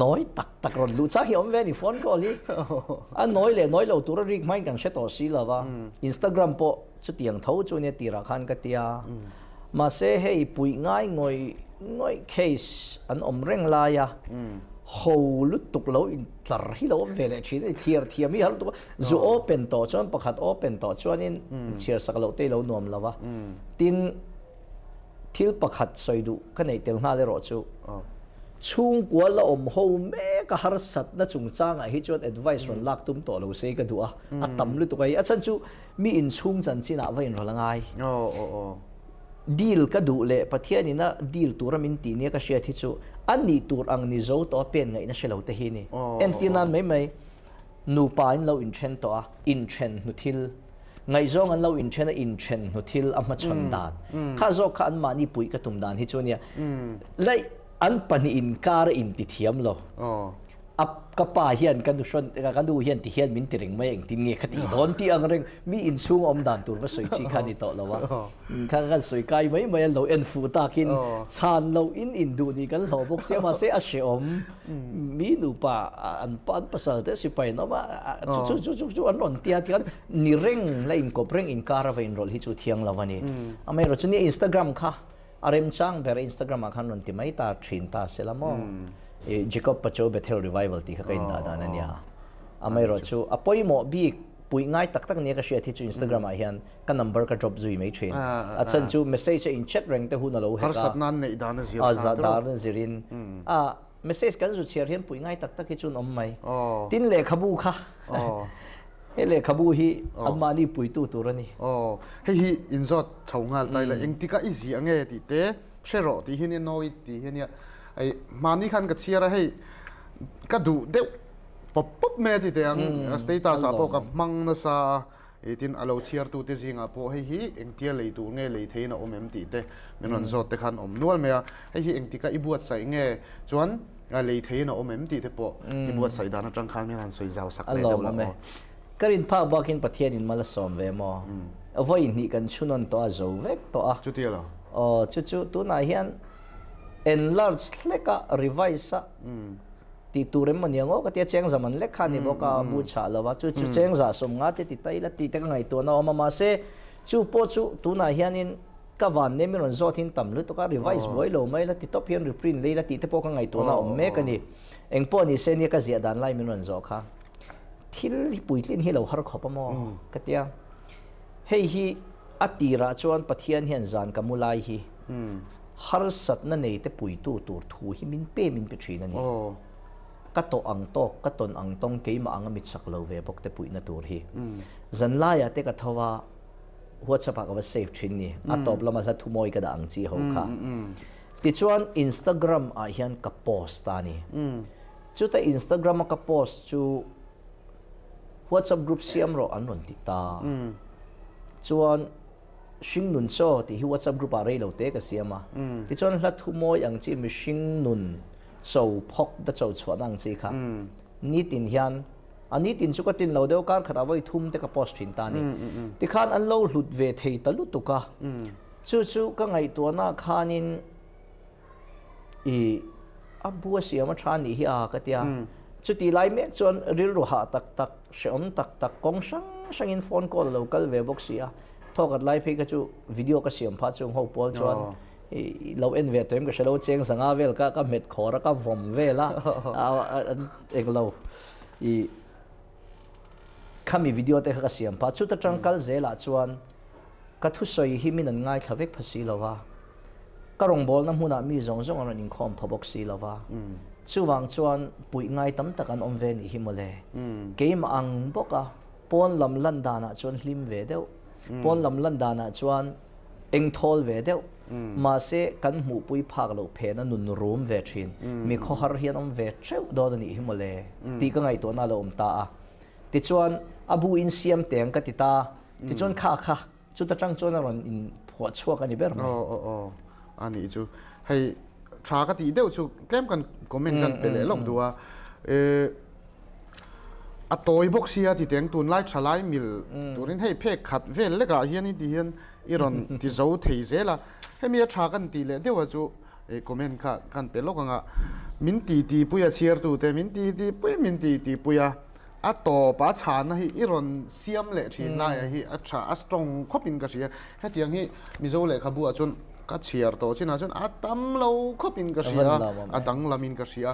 Speaker 2: nói tak ron lu cha hi om ve ni phone call hi nói lo tur rik mai kang she to si lawa Instagram po chu tiang tho chu ne tira khan ka tia ma se hei pui ngoi case an om reng la ya ho lu tuk lo in tlar hi lo ve le thin thiam mi hal tu zu open to chon pakhat open to chuan in chiar sak lo te lo nom lawa tin thil pakhat soidu ka nei tel nga le ro chu chung kwa la om ho me ka har sat na chung chang a hi chon advice ron lak tum to lo se ka duwa a tam lu to kai a chan chu mi in chung chan china vain ro langai deal ka du le pathian ina deal turamin ti ne ka share thi chu ani tur ang ni zo to pen ngai na shelo te hi ni en tina mai nu pa in lo in chen to a in chen nu thil ngai zong an lo in chen chen nu thil a ma chan dan kha zo kha an ma ni pui ka tum dan hi chu nia lai an pani in kar in ti thiam lo ap kapa hian kan du shon kan du hian ti hian min tiring mai eng tin nge khati don ti ang reng mi in chung om dan tur va soi chi khani to lawa kan soi kai mai lo en fu ta kin chan lo in du ni kan lo bok se ma se a she om mi nu pa an pan pasal te si pai no ma chu an ron tia kan ni reng la in ko reng in kar va in rol hi chu thiang lawani amai ro chu ni Instagram kha arem chang ber Instagram akhan ron ti mai ta thin ta selamo Jacob Pacho Bethel Revival ti kha kain da na nia amai ro chu apoi mo bi pui ngai tak ne ka share thi chu Instagram a hian ka number ka drop zui mai thin a chan chu message in chat reng te hu na lo he ka
Speaker 1: har sat nan nei dan zir
Speaker 2: za dar zirin message kan zu share hian pui ngai tak hi chun om mai tin le khabu kha hele khabu hi amani pui tu turani
Speaker 1: hi inzot chhawngal tai la engtika easy ange ti te shero ti hin noi ti hin ya ai mani khan ka chiara hei ka du de pop me ti te ang status a po ka mang na sa etin alo chiar tu te zinga po hei hi engtia lei tu nge lei theina om em ti te menon zot te khan om nual me hei hi engtika ibuat sai nge chuan lấy thế nó ôm em tí thế bộ đi mua sấy đàn nó trăng khăn miếng ăn sấy giàu sắc lấy đâu là
Speaker 2: cái rin phá bakin pathian in malasom về mò ở voi ni kan chunon to zo vek to
Speaker 1: chút tiền rồi
Speaker 2: chu tu na hian enlarge leka revise ti turem maniango ka tia cheng zaman lekha ni boka bu cha lawa chu cheng za som nga te ti tai la ti te ngai to na ma se chu po chu tu na hianin ka van ne mi ron zo thin tam lu to ka revise boy lo mai la ti top hian reprint le la ti te po ka ngai to na me ka ni eng po ni se ni ka zia dan lai mi ron zo kha thil hi pui tlin hi lo har khopa mo ka tia hei hi atira chuan pathian hian zan ka mulai hi har sat na nei te pui tu tur thu hi min pe thin ani ka to ang to ka ton ang tong ke ma anga mit sak lo ve bok te pui na tur hi zan la ya te ka thowa WhatsApp ka save thin ni atop lama la thu moi ka da ang chi ho kha ti chuan Instagram a hian ka post ta ni chu ta Instagram ka post chu WhatsApp group siam ro an ron ti ta chuan shing nun cho ti hi WhatsApp group a rei lo te ka siama ti chuan hla thu moi ang chi mi shing nun so phok da chau chuan ang chi kha ni tin hian ani tin chu ka tin lo deu kar khata voi thum te ka post thin ta ni ti khan an lo hlut ve thei ta lu tu ka chu ka ngai to na khanin i abu siama than ni hi a ka tia chu ti lai mek chuan ril ro ha tak shom tak kong sang in phone call local ve box sia thokat lai phe ka chu video ka siam pha chung ho pol chuan lo en ve toem ka shalo cheng sanga vel ka met khora ka vom vela ek lo I khami video te ka siam pha chu ta tangkal zela chuan ka thu soi hi min an ngai thavek phasi lawa ka rong bol na huna mi zong an in khom phabok si lawa chuwang chuan pui ngai tam tak an om ve ni hi mole keim ang boka pon lam lan dana chuan hlim ve deuh pon lam lan dana chuan eng thol ve deuh ma se kan mu pui phak lo phe na nun room ve thin mi kho har hian om ve treu do ni hi mole ti ka ngai to na lo om ta a ti chuan abu in siam teng ka ti ta ti chuan kha chu ta tang chuan ron in phua chuak ani ber
Speaker 1: ani chu hei thra ka ti deuh chu tlem kan comment kan pele lok duwa a toy box sia ti teng tun lai thalai mil turin hei phek khat vel le ka hian ti hian iron ti zo thei zela hemi a thra kan ti le dewa chu comment kha kan pe lok anga min ti puya chiar tu te min ti puya a to pa cha na hi iron siam le thin lai hi a tha a strong khopin ka sia he tiang hi mizo le khabu a chun ka chiar to china chun a tam lo khopin ka sia a dang lamin ka sia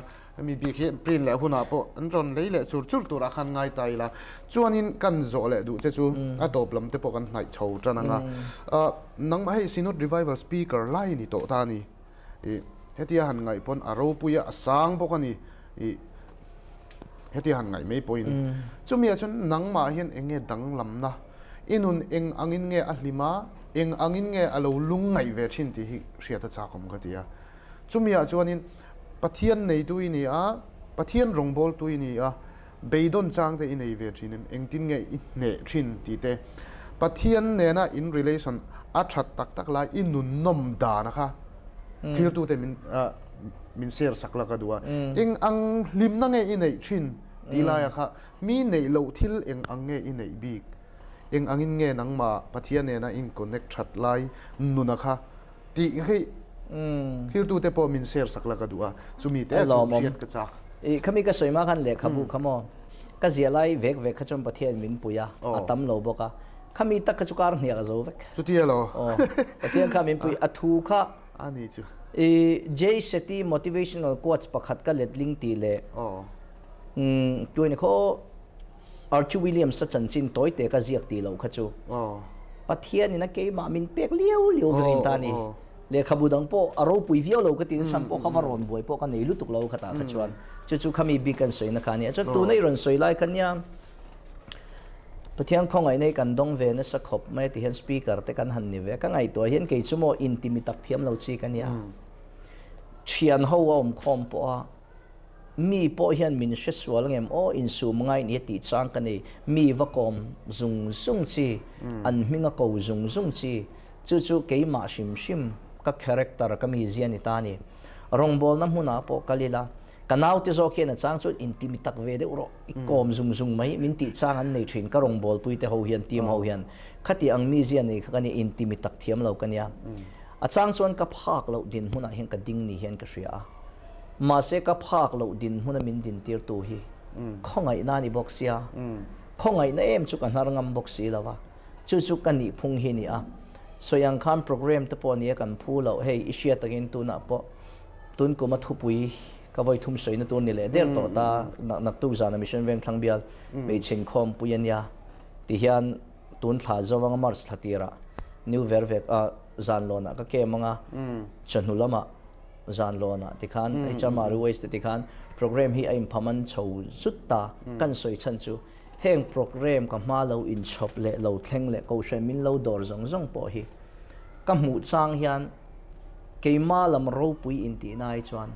Speaker 1: mi bi khe print le huna po an ron lei le chur tu ra khan ngai tai la chuanin kan zo le du che chu a top lam te po kan hnai chho chananga nang ma hei sinot revival speaker lai ni to ta ni hetia han ngai pon aro puya asang po kani hetia han ngai mei point chumia chun nang ma hian enge dang lam na inun eng angin nge a hlima eng angin nge alo lung ngai ve thin ti hi hria ta cha kom ka tia chumia chuanin pathian nei tu ini a pathian rong bol tu ini a beidon chang te inei ve thin eng tin nge i ne thin ti te pathian ne na in relation a that tak lai inun nom da na kha clear tu te min share sakla ka duwa eng ang lim na nge inei thin ti la ya kha mi nei lo thil eng ang nge inei bik eng angin nge nang ma pathian ne na in connect that lai nu na kha ti hei clear tu te po min share sakla ka duwa chumi te chiat ka cha
Speaker 2: khami ka soima khan le khabu khamo ka zialai vek khachom pathian min puya atam lo boka khami tak ka chukar hnia ka zo vek
Speaker 1: chuti lo
Speaker 2: pathian kha min pui athu kha
Speaker 1: ani chu
Speaker 2: J Seti motivational quotes pakhat ka letling ti le tuin kho Archie Williams sa chanchin toy te ka ziak ti lo khachu pathian ina ke ma min pek liu vein ta ni le khabudang po aro pui viau lo ka tin sam po khamaron boy po ka nei lutuk lo khata khachuan chu khami bi kan soina khani chu tu nei ron soi lai kanya pathian khong ai nei kan dong ve na sa khop mai ti hen speaker te kan han ni ve ka ngai to hian ke chumo intimitak thiam lo chi kanya thian ho om khom po mi po hian min sheswal ngem o in sum ngai ni ti chang ka nei mi vakom zung chi an minga ko zung chi chu ke ma shim ka character ka mi zian itani rongbol na huna po kalila kanau te zo khen chang chu intimate tak ve de uro kom zum zum mai min ti chang an nei thin ka rong bol pui te ho hian team ho hian khati ang mi zian nei khani intimate tak thiam lo kania a chang chuan ka phak lo din huna hian ka ding ni hian ka hria ma se ka phak lo din huna min din tir tu hi khongai na ni boxia khongai na em chu kan har ngam boxi lawa chu chu kan ni phung hi ni a soyang khan program te pon ye kan phu lo hei isia takin tu na po tun ko ma thu pui ka voi thum soi na tu ni le der to ta nak tu zana mission veng thlang bial be chen khom puyan ya ti hian tun thla zawang mars thatira new vervek a zan lona ka ke manga chanulama zan lona ti khan hmaru waste ti khan program hi aim phaman chho zutta kan soi chan chu heng program ka ma lo in chop le lo thleng le ko she min lo dor zong zong po hi ka mu chang hian ke ma lam ro pui in ti nai chuan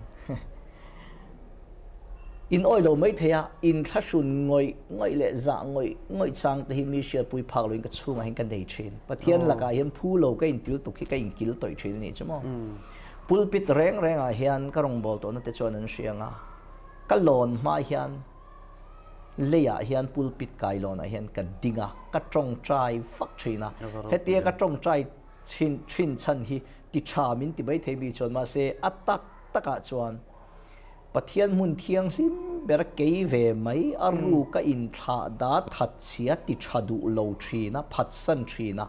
Speaker 2: in oi lo mai thea in thashun ngoi le za ngoi chang te hi mi shia pui phak loin ka chunga hin kan dei thin pathian laka hian phu lo ka in til tu khi ka in kil toi thin ni chamo pulpit reng a hian ka rong bol to na te chuan an hrianga ka lon ma hian leya hian pulpit kai lon a hian ka dinga ka tong trai fak thina hetia ka tong trai chin chan hi ti tha min ti bai thei bi chon ma se atak taka chuan pathian mun thiang hlim ber kei ve mai aru ka in tha da that chia ti thadu lo thina phat san thina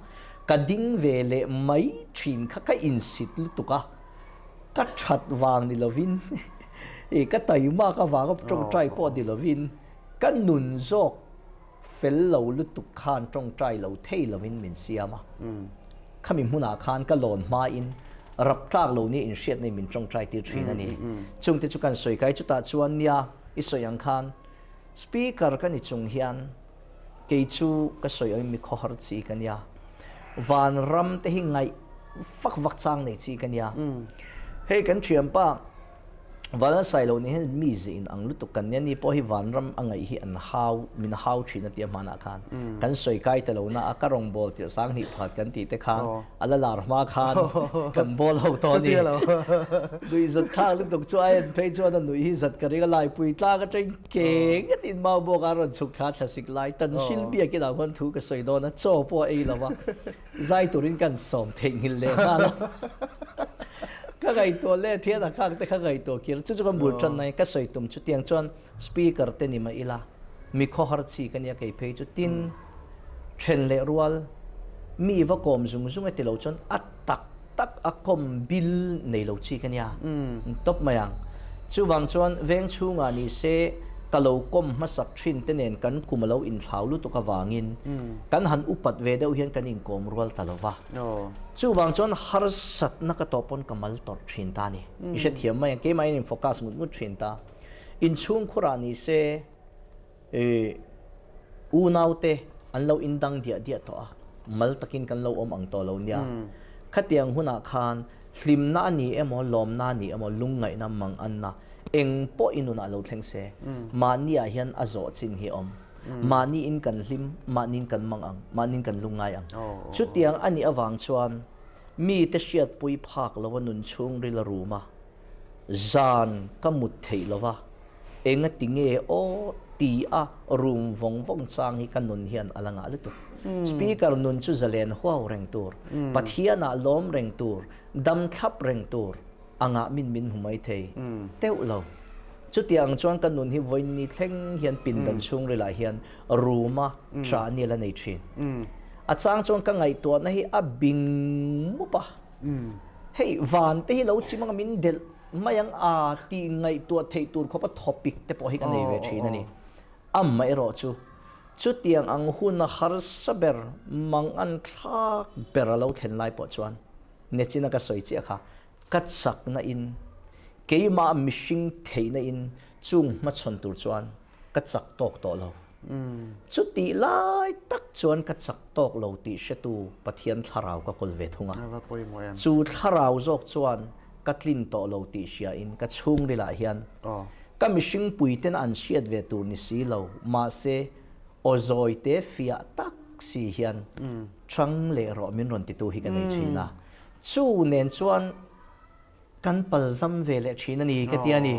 Speaker 2: ka ding ve le mai thin kha ka in sit lu tuka ka that wang ni lovin e ka tai ma ka wang tong trai po di lovin ka nun zok fel lo lu tuk khan tong trai lo thei lovin min siama khami huna khan ka lon ma in rap tak lo ni in shet nei min tong trai ti thina ni chung te chu kan soi kai chu ta chuan nia i soyang khan speaker ka ni chung hian ke chu ka soi oi mi kho har chi kan ya van ram te hi ngai vak chang nei chi kan ya hei kan thiam pa van sai lo ni mi zi in ang lu tu kan ni po hi van ram angai hi an hau min hau thina ti mana khan kan soi kai te lo na akarong bol ti sang ni phat kan ti te khan ala lar ma khan kan bol ho to ni dui zat khang lu tuk chu ai pe chu na nui hi zat ka ri ga lai pui tla ka train ke tin mau bo ka ron chuk tha thasik lai tan sil bia ki da hon thu ka soi do na cho po ei lawa zai turin kan som theng hil le ma la ka gai to le thia da khang te kha gai to kir chu chu kan bur tran nai ka soi tum chu tiang chon speaker te ni ma ila mi kho har chi kan ya kai phei chu tin chen le rual mi va kom zung zung te lo chon at tak akom bil nei lo chi kan ya top mayang chu wang chon veng chunga ni se kalo kom ma sak thin te nen kan kumalo in thlau lu to ka wangin kan han upat ve deuh hian kan in kom rual talova chu wang chon har sat na ka topon kamal tor thin ta ni i se thiam mai ke mai in focus ngut thin ta in chung khura ni se u naute an lo indang dia to a mal takin kan lo om ang to lo nia khatiang huna khan hlim na ni emo lom na ni emo lungai na mang an na eng po inuna lo thleng se mania hian azo chin hi om mani in kan hlim manin kan mangang manin kan lungai ang chutiang ani awang chuan mi te hriat pui phak lawa nun chung rila ruma zan kamut thei lawa enga tinge o ti a room vong chang hi kanun hian alanga lutu speaker nun chu zalen huaw reng tur pathiana lom reng tur dam thap reng tur anga min humai thei teu lo chutiang chuan kanun hi voin ni thleng hian pin dan chung rila hian ruma tra ni la nei thin a chang chuan ka ngai to na hi a bing mu pa hei van te hi lo chimang min del mayang a ti ngai to thei tur khopa topic te po hi kan nei ve thin ani am mai ro chu chutiang ang hun har saber mang an thak beralo khen lai po chuan nechina ka soi chi kha kat sak na in keima mishing theina in chung ma chon tur chuan kat sak tok to lo chuti lai tak chuan kat sak tok lo ti shetu pathian tharau ka kol ve thunga chu tharau jok chuan katlin to lo ti sia in ka chung rila hian ka mishing puiten an siat ve tur ni si lo ma se ozoi te fia tak si hian chang le ro min ron ti tu hi ka nei china chu nen chuan kan palzam ve le thina ni ka tia ni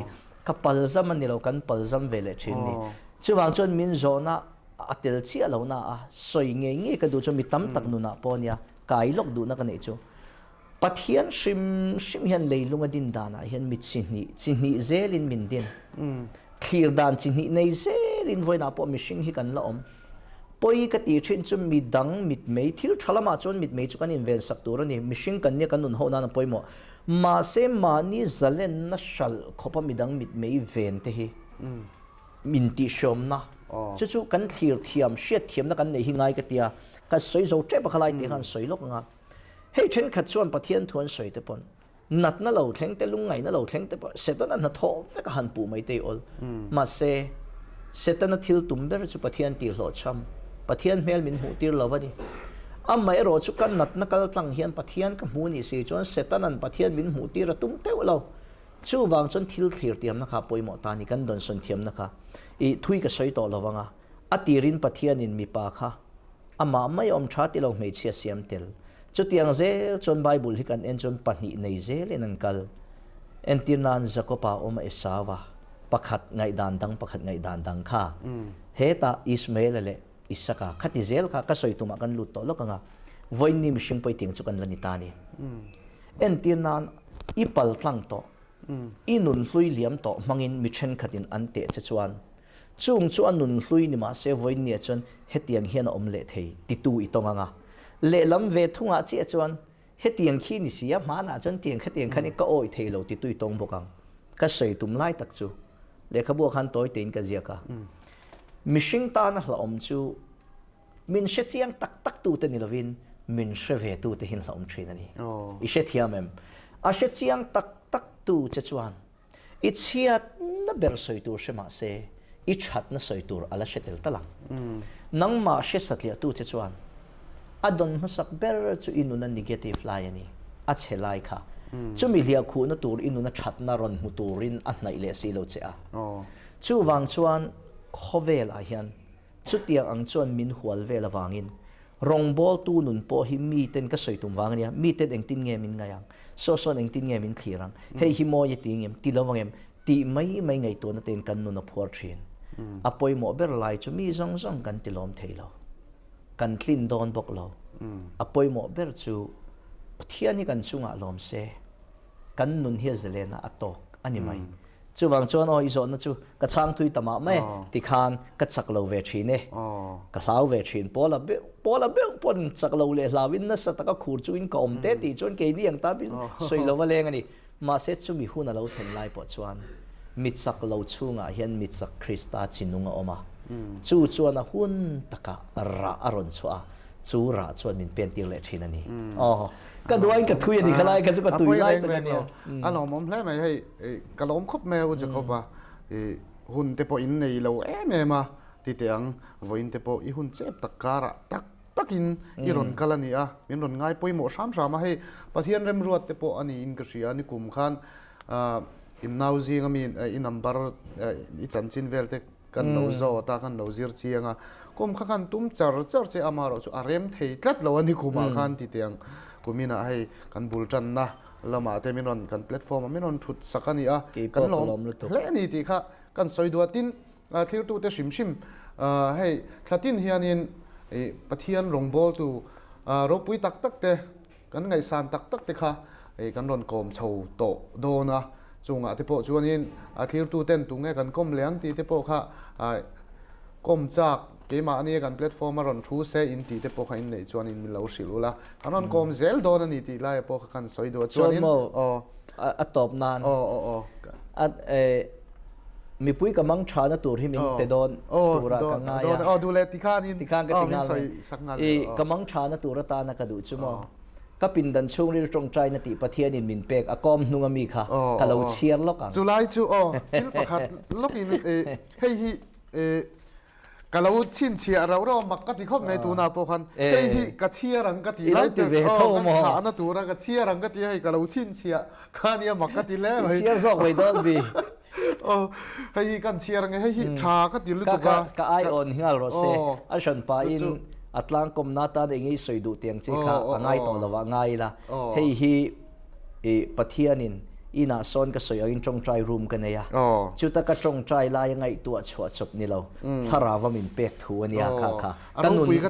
Speaker 2: ka palzam ani lo kan palzam vele thin ni chuwang chon min zona atel chi alo na a soi nge ka du chu mi tam tak nu na ponia kai lok du na ka nei chu pathian shim hian leilung adin dana hian mit chinni zelin min din thir dan chinni nei zelin voina po mishing hi kan la om poi ka ti thin chu mi dang mit mei thil thalama chon mit mei chu kan inven sak tur ani mishing kan ne kan nun ho na na poimo ma se mani zalen na shal khopa midang mit mei ven te hi min ti shom na chu kan thir thiam shet thiam na kan nei hi ngai ka tia ka soi zo tre pa khalai ti han soi lok nga hei then khat chuan pathian thuan soi te pon nat na lo thleng te lungai na lo thleng te pa setan an tho ve ka han pu mai te ol ma se setan thil tumber chu pathian ti hlo cham pathian mel min hu tir lawani amai ro chu kan nat na kal tlang hian pathian ka mu ni se chuan setan an pathian min hu tir tum te lo chu wang chon thil thlir tiam na kha poimo ta ni kan don son thiam na kha i thui ka soi to lawanga atirin pathian in mi pa kha ama mai om tha ti lo mei chia siam tel chu tiang ze chon bible hi kan en chon pani nei ze lenan kal entinan zakopa oma esawa pakhat ngai dan dang kha heta ismail le isaka khati zel kha ka soi tuma kan lut to lokanga voin ni mishing poi ting chu kan lani ta ni entinan ipal tlang to inun hlui liam to mangin michen khatin ante che chuan chung chu anun hlui ni ma se voin ni chon hetiang hian om le thei ti tu i tonga nga le lam ve thunga che chuan hetiang khi ni sia ma na chon tiang khatiang khani ka oi thei lo ti tu i tong bokang ka sei tum lai tak chu le khabu khan toy tein ka zia ka mishing ta na hla om chu min she chiang tak tu te ni lovin min she ve tu te hin hlom thin ani i she thiamem a she chiang tak tu che chuan i chiat na ber soi tur she ma se i chat na soi tur ala shetel talang nang ma she satlia tu che chuan adon masak ber chu inuna negative lai ani a chelai kha chu mi lia khu na tur inuna that na ron mu turin a hnai le si lo che a chu wang chuan khovel a hian chu tiang ang chuan min hual vel awangin rong bol tu nun po hi mi ten ka soi tum wang nia mi ten eng tin nge min ngayang so eng tin nge min khirang hei hi mo ye tingem ti lawangem ti mai ngai to na ten kan nu na phor thin apoi mo ber lai chu mi zong kan ti lom thei lo kan clean don bok lo apoi mo ber chu pathiani kan chunga lom se kan nun hi zelena atok ani mai chu wang chuan oi zo na chu ka chang thui tama me ti khan ka chak lo ve thi ne ka hlau ve thin pola be pon chak lo le hlawin na sa taka khur chu in ka om te ti chon ke ni ang ta bi soi lo wa leng ani ma se chu mi hu na lo then lai po chuan mit sak lo chunga hian mit sak krista chinunga oma chu chuan a hun taka ra aron chua chu ra chuan min pen tir le thin ani ka duan ka thui ani khalai ka chu ka tui lai ta ni
Speaker 1: a lo mom hle mai hei ka lom khop me u jakob ba hun te po in nei lo me ma ti teang voin te po I hun chep takara takin I ron kalani a min ron ngai poimo sam ma hei pathian rem ruat te po ani in ka sia ni kum khan in now zing I mean in number I chanchin vel te kan no zo ta kan no zir chianga kum kha kan tum char che amaro chu arem thei tlat lo ani kuma khan ti teang kumina hei kan bultan na lama te min ron kan platform min ron thut sakani a kan lom hle ni ti kha kan soi duatin thlir tu te shim hei thlatin hianin pathian rongbol tu ropui tak te kan ngai san tak te kha kan ron kom chho to dona chunga te po chuanin thlir tu ten tu nge kan kom leang ti te po kha kom chak ke ma ani kan platform ron thu se in ti te po kha in nei chuan in mi lo silula anon kom zel don ani ti lai po kha kan soi do chuan in
Speaker 2: a top nan at mi pui ka mang thana tur hi min pedon tura ka nga ya
Speaker 1: du le ti khan
Speaker 2: ka tingal
Speaker 1: soi saknal
Speaker 2: ka mang thana tura ta na ka du chumo ka pindan chung ri tong trai na ti pathian in min pek akom hnunga mi kha ka lo chiar lok ang
Speaker 1: julai chu til pakhat lok in hei hi ka lo chin chia ro mak ka ti khop nei tu na po khan hei hi ka chia rang ka ti lai te ka na tu ra ka chia rang ka ti hei ka lo chin chia khania mak ka ti le
Speaker 2: chia zok wei dol bi
Speaker 1: hei kan chia rang hei hi tha ka ti lu tu
Speaker 2: ka ai on hingal ro se a shan pa in atlang kom na ta de ngi soi du tiang che kha angai to lawa ngai la hei hi pathianin ina son ka soya in trong trai room ka neya
Speaker 1: oh
Speaker 2: chuta ka trong trai lai ngai tu chua chop ni lo tharawa min pek thu ania kha kha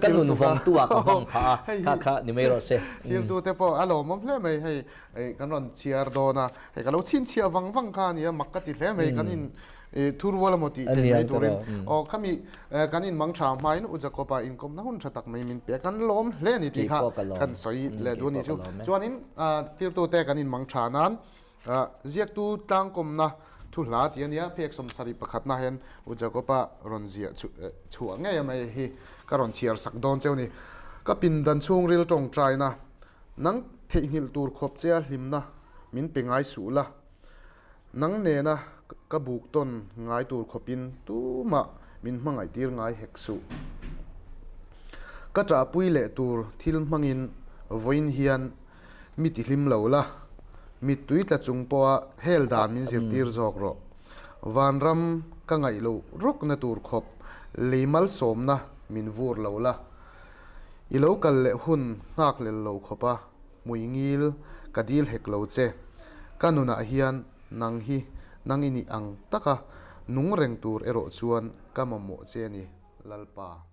Speaker 2: kanun vong tu ka hang pha kha kha ni mai ro se
Speaker 1: hier tu te po alo mom hle mai hei kan ron chiar do na hei ka lo chin chia wang kha ni makati hle mai kanin thurwala moti te mai turin o kami kanin mangcha mai nu jakopa income na hun thatak mai min pe kan lom hle ni ti kha kan soi le do ni chu chuanin tir tu te kanin mangcha nan ziak tu tangkom na thu hla ti ania phek som sari pakhat na hen ujakopa ronzia chu nge mai hi ka ron chiar sak don cheu ni ka pin dan chung ril tong trai na nang theihil tur khop che hlimna min pengai su la nang ne na ka buk ton ngai tur khopin tu ma min hmangai tir ngai hek su ka tra pui le tur thil hmangin voin hian mi ti hlim lo la mi tui tla chung po hel dan min zir tir jok ro van ram ka ngai lo ruk na tur khop leimal som na min vur lo la i lo kal le hun ngak le lo khopa mui ngil ka dil hek lo che kanuna hian nang hi nang ini ang taka nung reng tur ero chuan kamamo che ni lalpa